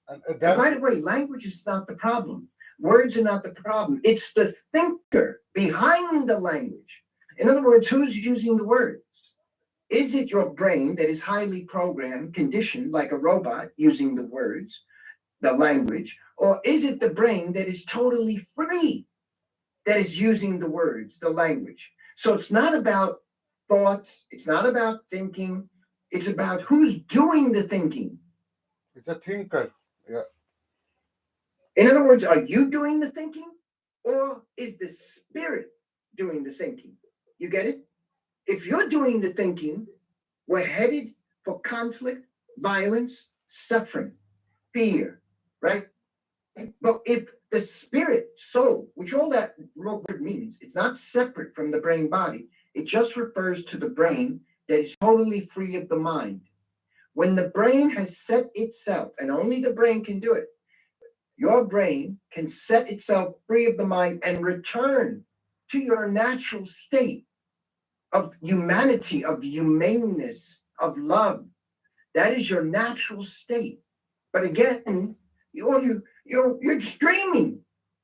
And by That the way, language is not the problem. Words are not the problem. It's the thinker behind the language. In other words, who's using the words? Is it your brain that is highly programmed, conditioned like a robot using the words, the language, or is it the brain that is totally free, that is using the words, the language? So it's not about thoughts, it's not about thinking, it's about who's doing the thinking. it's a thinker. Yeah. In other words, are you doing the thinking, or is the spirit doing the thinking? You get it? If you're doing the thinking, we're headed for conflict, violence, suffering, fear, right? But if the spirit, soul, which all that word means, it's not separate from the brain body. It just refers to the brain that is totally free of the mind. When the brain has set itself, and only the brain can do it, your brain can set itself free of the mind and return to your natural state of humanity, of humaneness, of love. That is your natural state. But again, you're just dreaming.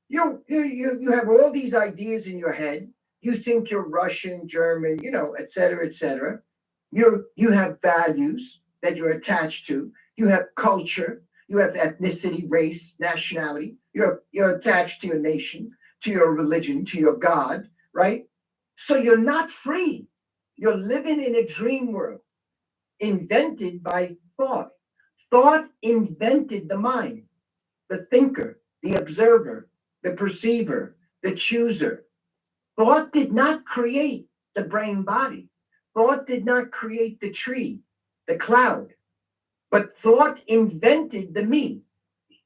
You have all these ideas in your head. You think you're Russian, German, et cetera, et cetera. You have values that you're attached to. You have culture. You have ethnicity, race, nationality. You're attached to your nation, to your religion, to your God, right? So you're not free. You're living in a dream world invented by thought. Thought invented the mind, the thinker, the observer, the perceiver, the chooser. Thought did not create the brain body. Thought did not create the tree, the cloud. But thought invented the me,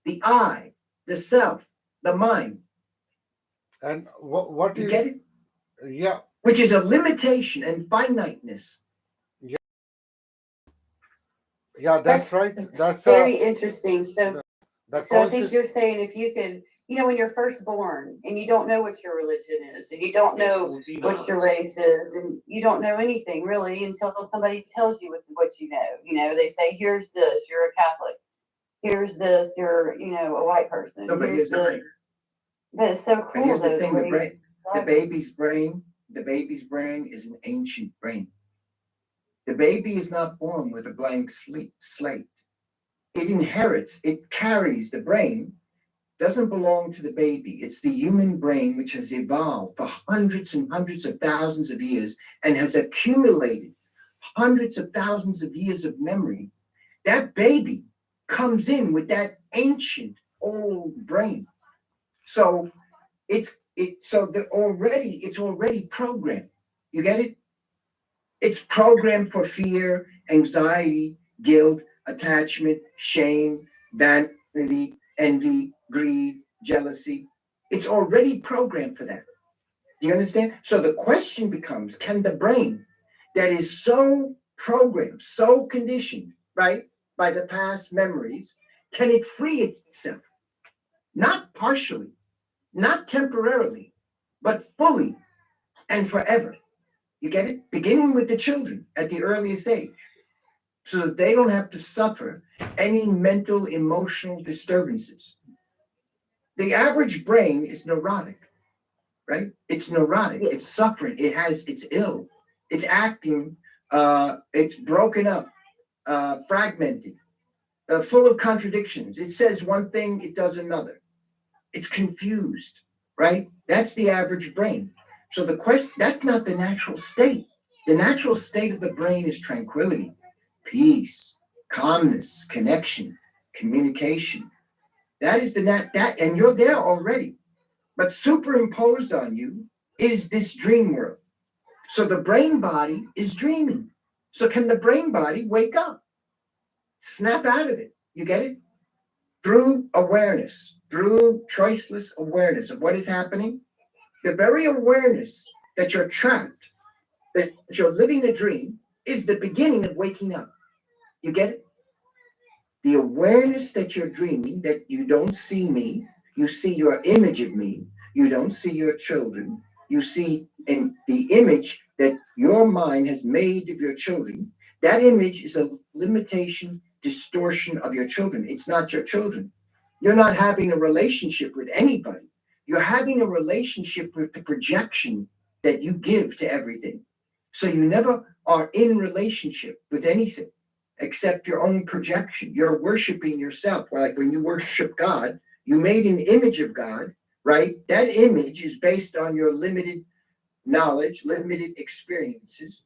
the I, the self, the mind. And what You is, get it? yeah, Which is a limitation and finiteness. yeah, that's right. That's Very interesting. So, the so I think conscious. you're saying if you could, when you're first born and you don't know what your religion is, and you don't know what your race is, and you don't know anything really until somebody tells you what you know. They say, here's this, you're a Catholic. Here's this, you're, a white person. No, but here's the thing. But it's so But cool here's the though. thing, way the you brain, the describe it. baby's brain is an ancient brain. The baby is not born with a blank slate. It inherits, it carries the brain, doesn't belong to the baby. It's the human brain which has evolved for hundreds and hundreds of thousands of years and has accumulated hundreds of thousands of years of memory. That baby comes in with that ancient old brain. So it's already programmed. You get it? It's programmed for fear, anxiety, guilt, attachment, shame, vanity, envy, greed, jealousy. It's already programmed for that. Do you understand? So the question becomes, can the brain that is so programmed, so conditioned, right, by the past memories, can it free itself? Not partially, not temporarily, but fully and forever. You get it? Beginning with the children at the earliest age, so that they don't have to suffer any mental, emotional disturbances. The average brain is neurotic, right? It's neurotic, it's suffering, it's ill, it's acting, it's broken up, fragmented, full of contradictions. It says one thing, it does another. It's confused, right? That's the average brain. So the question, that's not the natural state. The natural state of the brain is tranquility, peace, calmness, connection, communication. That is and you're there already. But superimposed on you is this dream world. So the brain body is dreaming. So can the brain body wake up? Snap out of it. You get it? Through awareness, through choiceless awareness of what is happening, the very awareness that you're trapped, that you're living a dream, is the beginning of waking up. You get it? The awareness that you're dreaming, that you don't see me, you see your image of me, you don't see your children, you see in the image that your mind has made of your children. That image is a limitation, distortion of your children. It's not your children. You're not having a relationship with anybody. You're having a relationship with the projection that you give to everything. So you never are in relationship with anything except your own projection. You're worshiping yourself. Like when you worship God, you made an image of God, right? That image is based on your limited knowledge, limited experiences.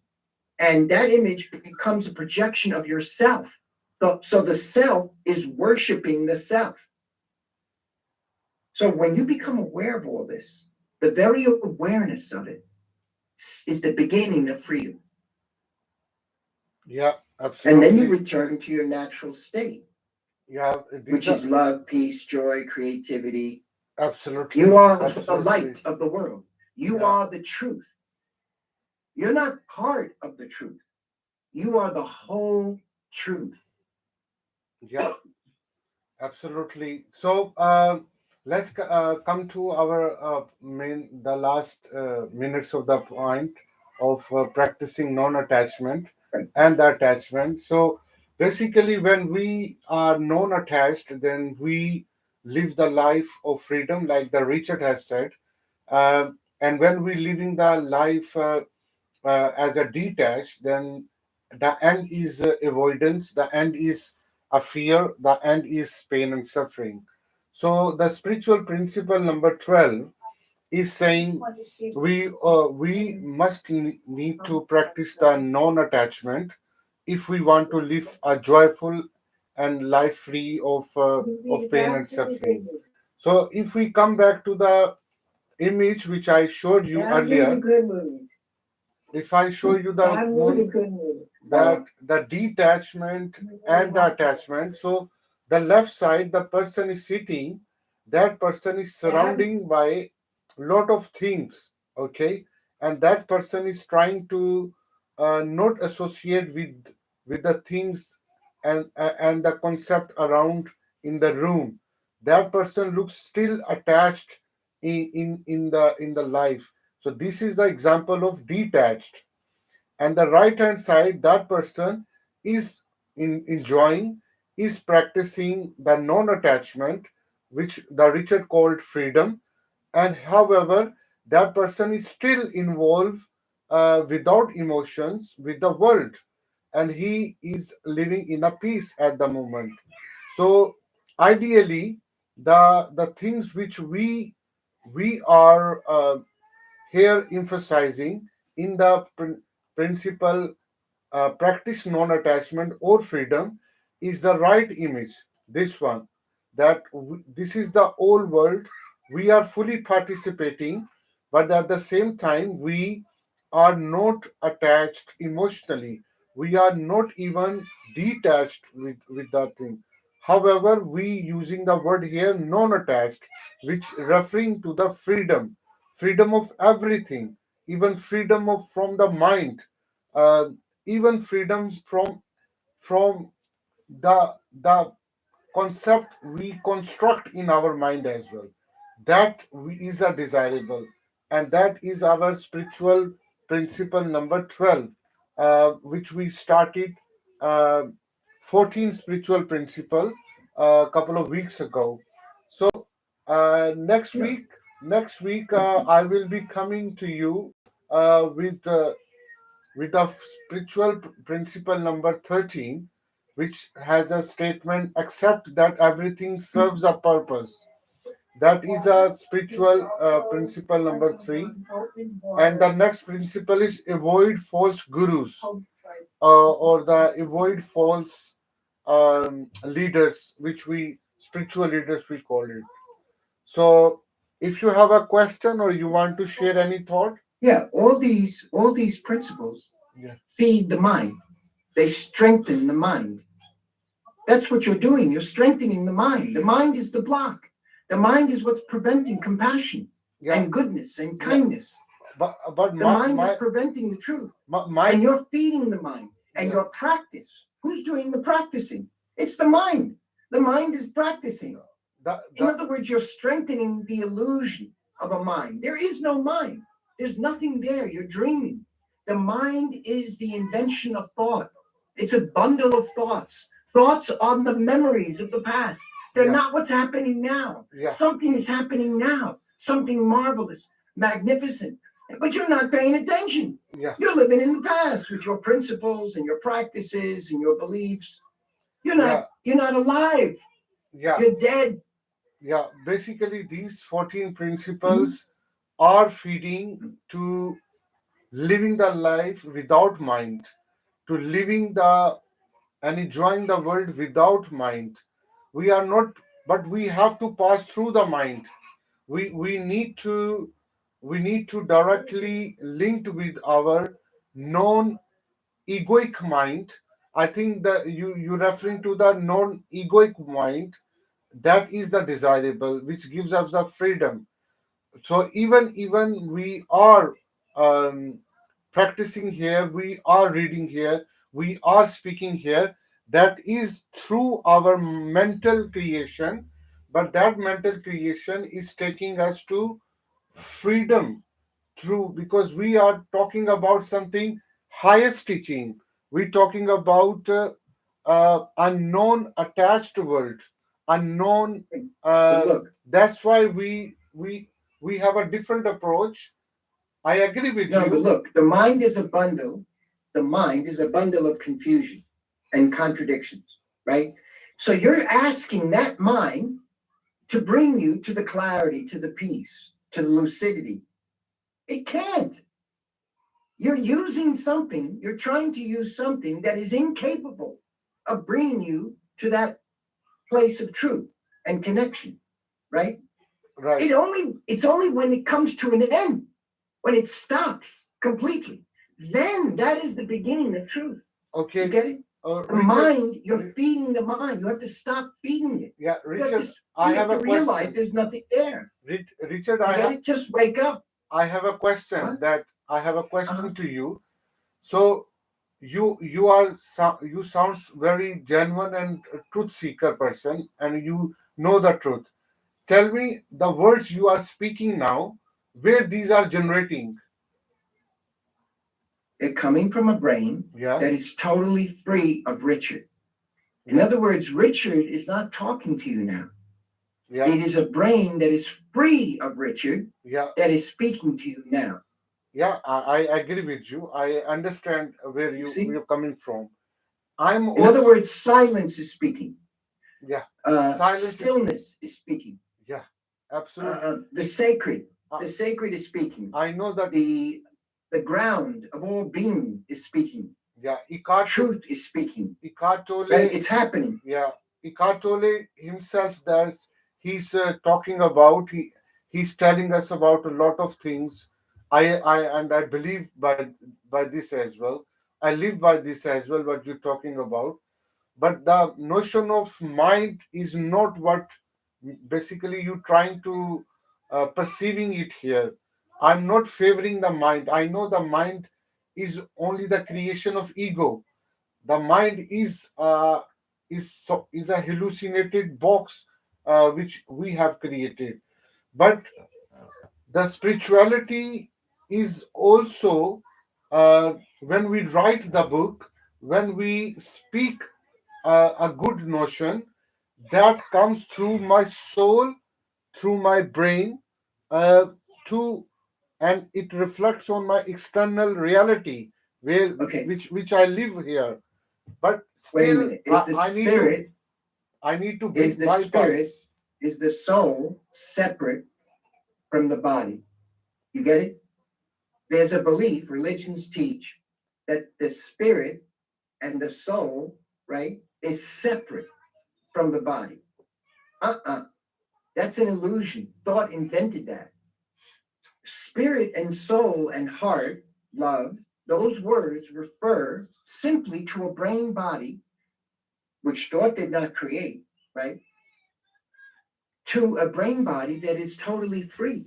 And that image becomes a projection of yourself. So the self is worshiping the self. So when you become aware of all this, the very awareness of it is the beginning of freedom. Yeah, And then you absolutely. return to your natural state, Yeah, which these is are love, peace, joy, creativity. You absolutely, are the absolutely. light of the world. You Yeah, are the truth. You're not part of the truth. You are the whole truth. yeah, absolutely. So let's come to our the last minutes of the point of practicing non-attachment Right. and the attachment. So basically, when we are non-attached, then we live the life of freedom, like the Richard has said. And when we living the life as a detached, then the end is avoidance, the end is a fear, the end is pain and suffering. So the spiritual principle number 12 is saying we must need to practice the non-attachment if we want to live a joyful and life free of pain and suffering. So if we come back to the image which I showed you earlier, if I show you the that the detachment and the attachment, so the left side, the person is sitting, that person is surrounding by lot of things, okay, and that person is trying to not associate with the things and the concept around in the room. That person looks still attached in the life. So this is the example of detached. And the right hand side, that person is enjoying, is practicing the non-attachment, which the Richard called freedom. And however, that person is still involved without emotions with the world, and he is living in a peace at the moment. So ideally, the things which we are here emphasizing in the principle practice non-attachment or freedom is the right image, this one, that this is the old world, we are fully participating, but at the same time we are not attached emotionally, we are not even detached with that thing. However, we using the word here non-attached, which referring to the freedom of everything, even freedom of from the mind, uh, even freedom from the concept we construct in our mind as well, that is a desirable, and that is our spiritual principle number 12, which we started uh, 14 spiritual principle a couple of weeks ago. So next week I will be coming to you with the spiritual principle number 13, which has a statement accept that everything serves a purpose. That is a spiritual principle number 3. And the next principle is avoid false gurus, or the avoid false leaders, which we spiritual leaders we call it. So if you have a question or you want to share any thought. Yeah, all these principles Yeah. feed the mind. They strengthen the mind. That's what you're doing. You're strengthening the mind. The mind is the block. The mind is what's preventing compassion Yeah. and goodness and Yeah. kindness. But The mind is preventing the truth. my And you're feeding the mind. And Yeah. your practice. Who's doing the practicing? It's the mind. The mind is practicing. The, In the, other words, you're strengthening the illusion of a mind. There is no mind. There's nothing there. You're dreaming. The mind is the invention of thought. It's a bundle of thoughts. Thoughts on the memories of the past. They're yeah, not what's happening now. yeah, Something is happening now. Something marvelous, magnificent. But you're not paying attention. yeah, You're living in the past with your principles and your practices and your beliefs. yeah, You're not alive. yeah, You're dead. yeah. Basically, these 14 Mhm. principles are feeding to living the life without mind, to living the and enjoying the world without mind. We are not, but we have to pass through the mind. We need to directly linked with our non egoic mind. I think that you referring to the non egoic mind, that is the desirable, which gives us the freedom. So even we are um, practicing here, we are reading here, we are speaking here, that is through our mental creation, but that mental creation is taking us to freedom through, because we are talking about something highest teaching. We're talking about unknown attached world, unknown. But uh, look, that's why we have a different approach. I agree with no, but you. look, the mind is a bundle. The mind is a bundle of confusion and contradictions, right? So you're asking that mind to bring you to the clarity, to the peace, to the lucidity. It can't. You're using something, you're trying to use something that is incapable of bringing you to that place of truth and connection, right? Right. It's only when it comes to an end, when it stops completely, then that is the beginning of truth. You Okay. get it? The Richard. mind, you're feeding the mind. You have to stop feeding it. Yeah, You have Richard. to, I you have have to a realize question. there's nothing there. Richard, You get it? Just wake up. I have a question What? that I have a Uh-huh. question to you. So you sounds very genuine and truth seeker person, and you know the truth. Tell me the words you are speaking now, where these are generating. They're coming from a brain Yeah, that is totally free of Richard. In yeah, other words, Richard is not talking to you now. yeah, It is a brain that is free of Richard yeah, that is speaking to you now. yeah. I agree with you. I understand where You see? you're coming from. I'm In other also, words, silence is speaking. yeah. Silence is, Stillness is speaking. yeah, absolutely. The sacred, Uh, the sacred is speaking. I know that. The ground of all being is speaking. Yeah, Truth is speaking. Eckhart Right? Tolle. It's happening. Yeah, Eckhart Tolle himself, that he's talking about, he's telling us about a lot of things. I believe by this as well. I live by this as well, what you're talking about. But the notion of mind is not what basically you trying to perceiving it here. I'm not favoring the mind. I know the mind is only the creation of ego. The mind is a hallucinated box which we have created. But the spirituality is also, when we write the book, when we speak a good notion, that comes through my soul, through my brain, uh, to and it reflects on my external reality, where Okay, which I live here. But wait a still, minute. I need to Is the spirit, bypass. is the soul separate from the body? You get it? There's a belief, religions teach, that the spirit and the soul, right, is separate from the body. Uh-uh. That's an illusion. Thought invented that. Spirit and soul and heart, love, those words refer simply to a brain body, which thought did not create, right? To a brain body that is totally free.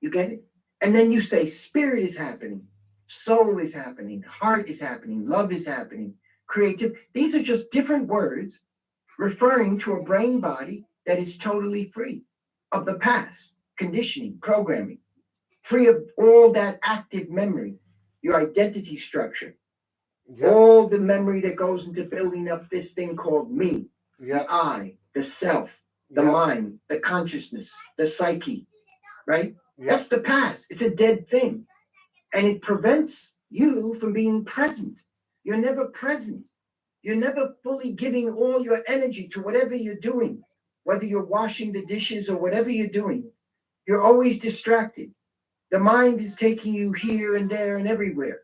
You get it? And then you say spirit is happening, soul is happening, heart is happening, love is happening, creative. These are just different words referring to a brain body that is totally free of the past, conditioning, programming, free of all that active memory, your identity structure, Yeah. all the memory that goes into building up this thing called me, Yeah. the I, the self, the Yeah. mind, the consciousness, the psyche, right? Yeah. That's the past. It's a dead thing. And it prevents you from being present. You're never present. You're never fully giving all your energy to whatever you're doing, whether you're washing the dishes or whatever you're doing. You're always distracted. The mind is taking you here and there and everywhere.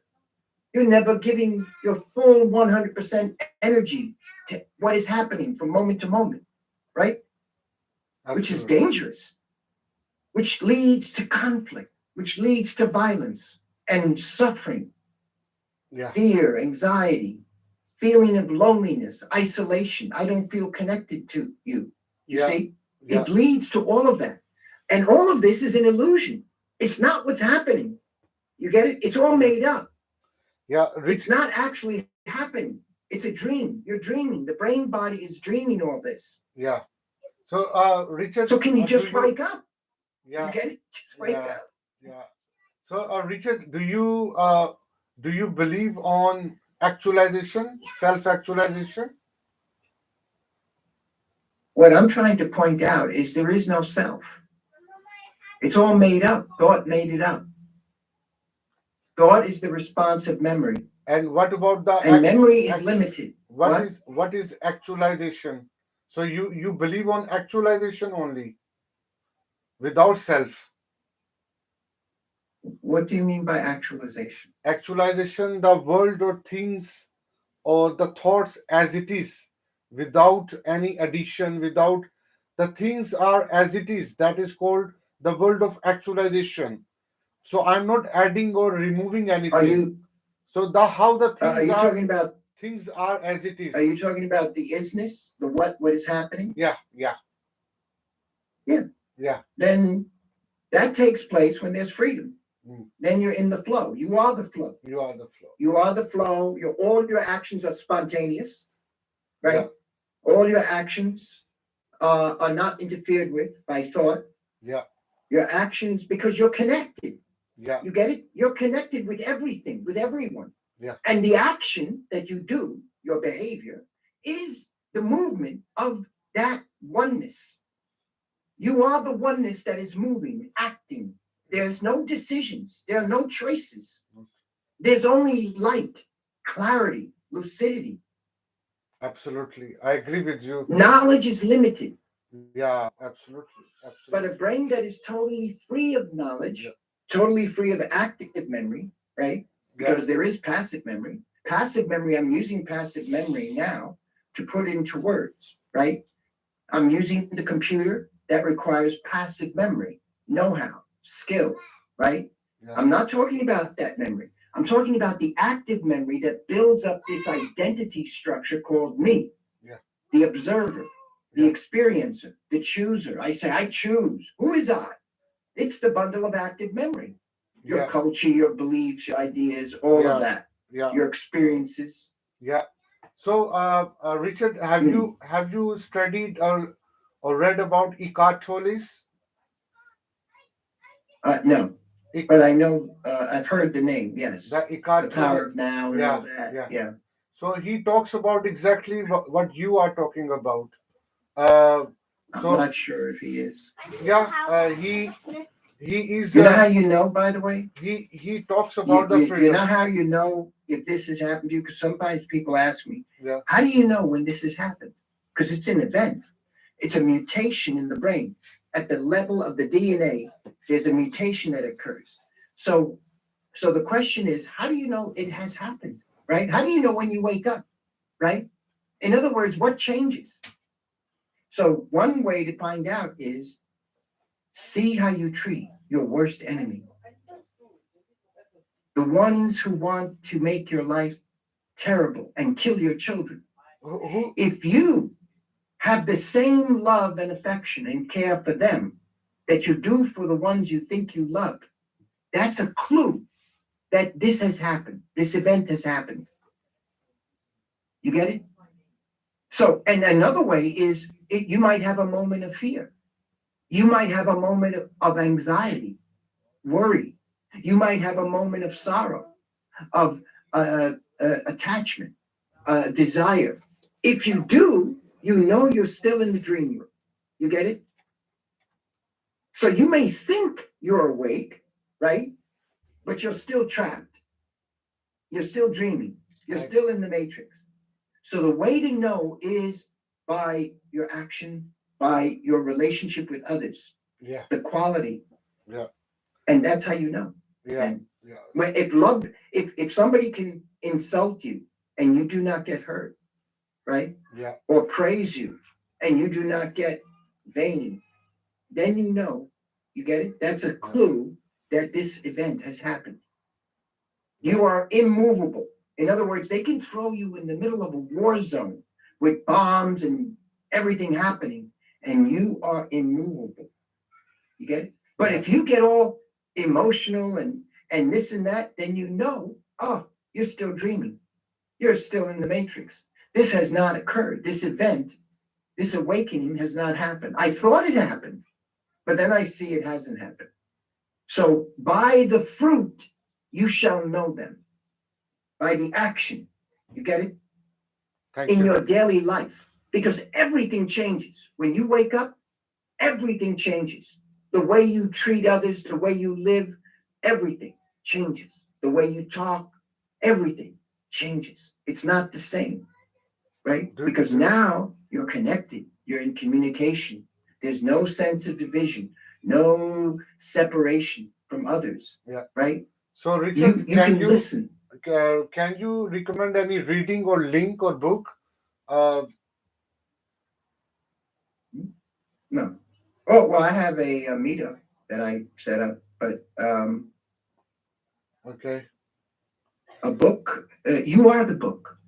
You're never giving your full 100% energy to what is happening from moment to moment, right? Which is Absolutely. dangerous, which leads to conflict, which leads to violence and suffering, Yeah. fear, anxiety, feeling of loneliness, isolation. I don't feel connected to you. You Yeah. see, Yeah. it leads to all of that. And all of this is an illusion. It's not what's happening. You get it? It's all made up. Yeah. It's not actually happening. It's a dream. You're dreaming. The brain body is dreaming all this. Yeah. So, Richard. So can you do just wake up? Yeah. You get it? Just wake Yeah. up. Yeah. So, Richard, do you believe on actualization, self-actualization? What I'm trying to point out is there is no self. It's all made up. Thought made it up. Thought is the response of memory. And what about the And memory is limited. what is actualization? So you believe on actualization only without self. What do you mean by actualization? Actualization, the world or things or the thoughts as it is, without any addition, without the things are as it is. That is called the world of actualization. So I'm not adding or removing Are anything. you So the how the are things you are talking about things are as it is. are you talking about the isness? The what is happening? Yeah, yeah, Yeah. yeah. Then that takes place when there's freedom. Mm. Then you're in the flow. You are the flow. You are the flow. You are the flow. All your actions are spontaneous, right? Yeah. All your actions are not interfered with by thought. Yeah, Your actions, because you're connected. yeah, You get it? You're connected with everything, with everyone. yeah, And the action that you do, your behavior, is the movement of that oneness. You are the oneness that is moving, acting. There's no decisions. There are no choices. There's only light, clarity, lucidity. absolutely. I agree with you. Knowledge is limited, Yeah, absolutely, but a absolutely. brain that is totally free of knowledge, Yeah. totally free of active memory, right? Yeah, Because there is passive memory. Passive memory, I'm using passive memory now to put into words, right? I'm using the computer that requires passive memory, know-how, skill, right? yeah, I'm not talking about that memory. I'm talking about the active memory that builds up this identity structure called me, yeah, the observer, the yeah, experiencer, the chooser. I say, I choose. Who is I? It's the bundle of active memory. Your yeah, culture, your beliefs, your ideas, all yeah, of that, yeah, your experiences. yeah. So, Richard, have you studied or read about Eckhart Tolle's? No, Ec- but I know, I've heard the name, yes. the The Eckhart power Tolle. of now and Yeah, all that. yeah. Yeah. So he talks about exactly what you are talking about. Uh, I'm so not sure if he is. yeah, he is You know how you know, by the way? he talks You, about the you, you know freedom. how you know if this has happened to you? Because sometimes people ask me, Yeah, how do you know when this has happened? Because it's an event. It's a mutation in the brain. At the level of the DNA, there's a mutation that occurs. So the question is, how do you know it has happened? Right? How do you know when you wake up? Right? In other words, what changes? So one way to find out is see how you treat your worst enemy. The ones who want to make your life terrible and kill your children. who If you have the same love and affection and care for them that you do for the ones you think you love, that's a clue that this has happened. This event has happened. You get it? So, and another way is you might have a moment of fear. You might have a moment of anxiety, worry. You might have a moment of sorrow, of attachment, desire. If you do, you know you're still in the dream room. You get it? So you may think you're awake, right? But you're still trapped. You're still dreaming. You're still in the matrix. So the way to know is by your action, by your relationship with others, Yeah. the quality. Yeah. And that's how you know. Yeah. And Yeah. if somebody can insult you and you do not get hurt, right? Yeah. Or praise you and you do not get vain, then you know, you get it? That's a clue that this event has happened. You are immovable. In other words, they can throw you in the middle of a war zone with bombs and everything happening, and you are immovable. You get it? But if you get all emotional and this and that, then you know, oh, you're still dreaming. You're still in the matrix. This has not occurred. This event, this awakening has not happened. I thought it happened, but then I see it hasn't happened. So by the fruit, you shall know them. By the action. You get it? In your daily life. Because everything changes. When you wake up, everything changes. The way you treat others, the way you live, everything changes. The way you talk, everything changes. It's not the same, right? Because now you're connected, you're in communication. There's no sense of division, no separation from others, right? So, Richard, You can listen. Can you recommend any reading or link or book? No. Oh, well, I have a meetup that I set up, but Okay. a book, you are the book.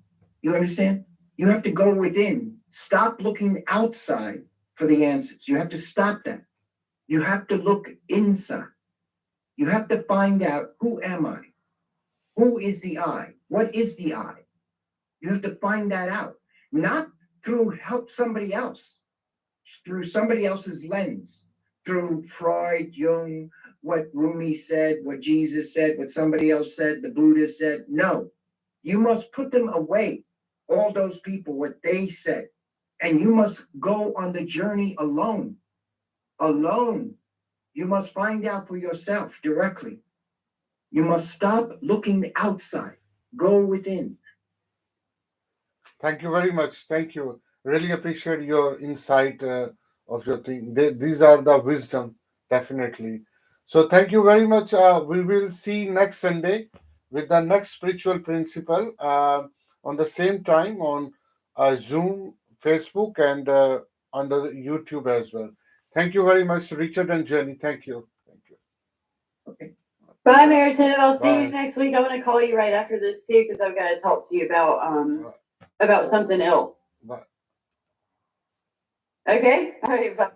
You understand? You have to go within. Stop looking outside for the answers. You have to stop that. You have to look inside. You have to find out, who am I? Who is the I? What is the I? You have to find that out, not through help somebody else, through somebody else's lens, through Freud, Jung, what Rumi said, what Jesus said, what somebody else said, the Buddha said. No, you must put them away, all those people, what they said, and you must go on the journey alone. Alone. You must find out for yourself directly. You must stop looking outside. Go within. Thank you very much. Thank you. Really appreciate your insight of your thing. These are the wisdom, definitely. So thank you very much. We will see next Sunday with the next spiritual principle on the same time on Zoom, Facebook, and on the YouTube as well. Thank you very much, Richard and Jenny. Thank you. Thank you. Okay. Bye, Meriton. I'll see you Bye. next week. I'm going to call you right after this too because I've got to talk to you about something else. Bye. Okay. All right. Bye.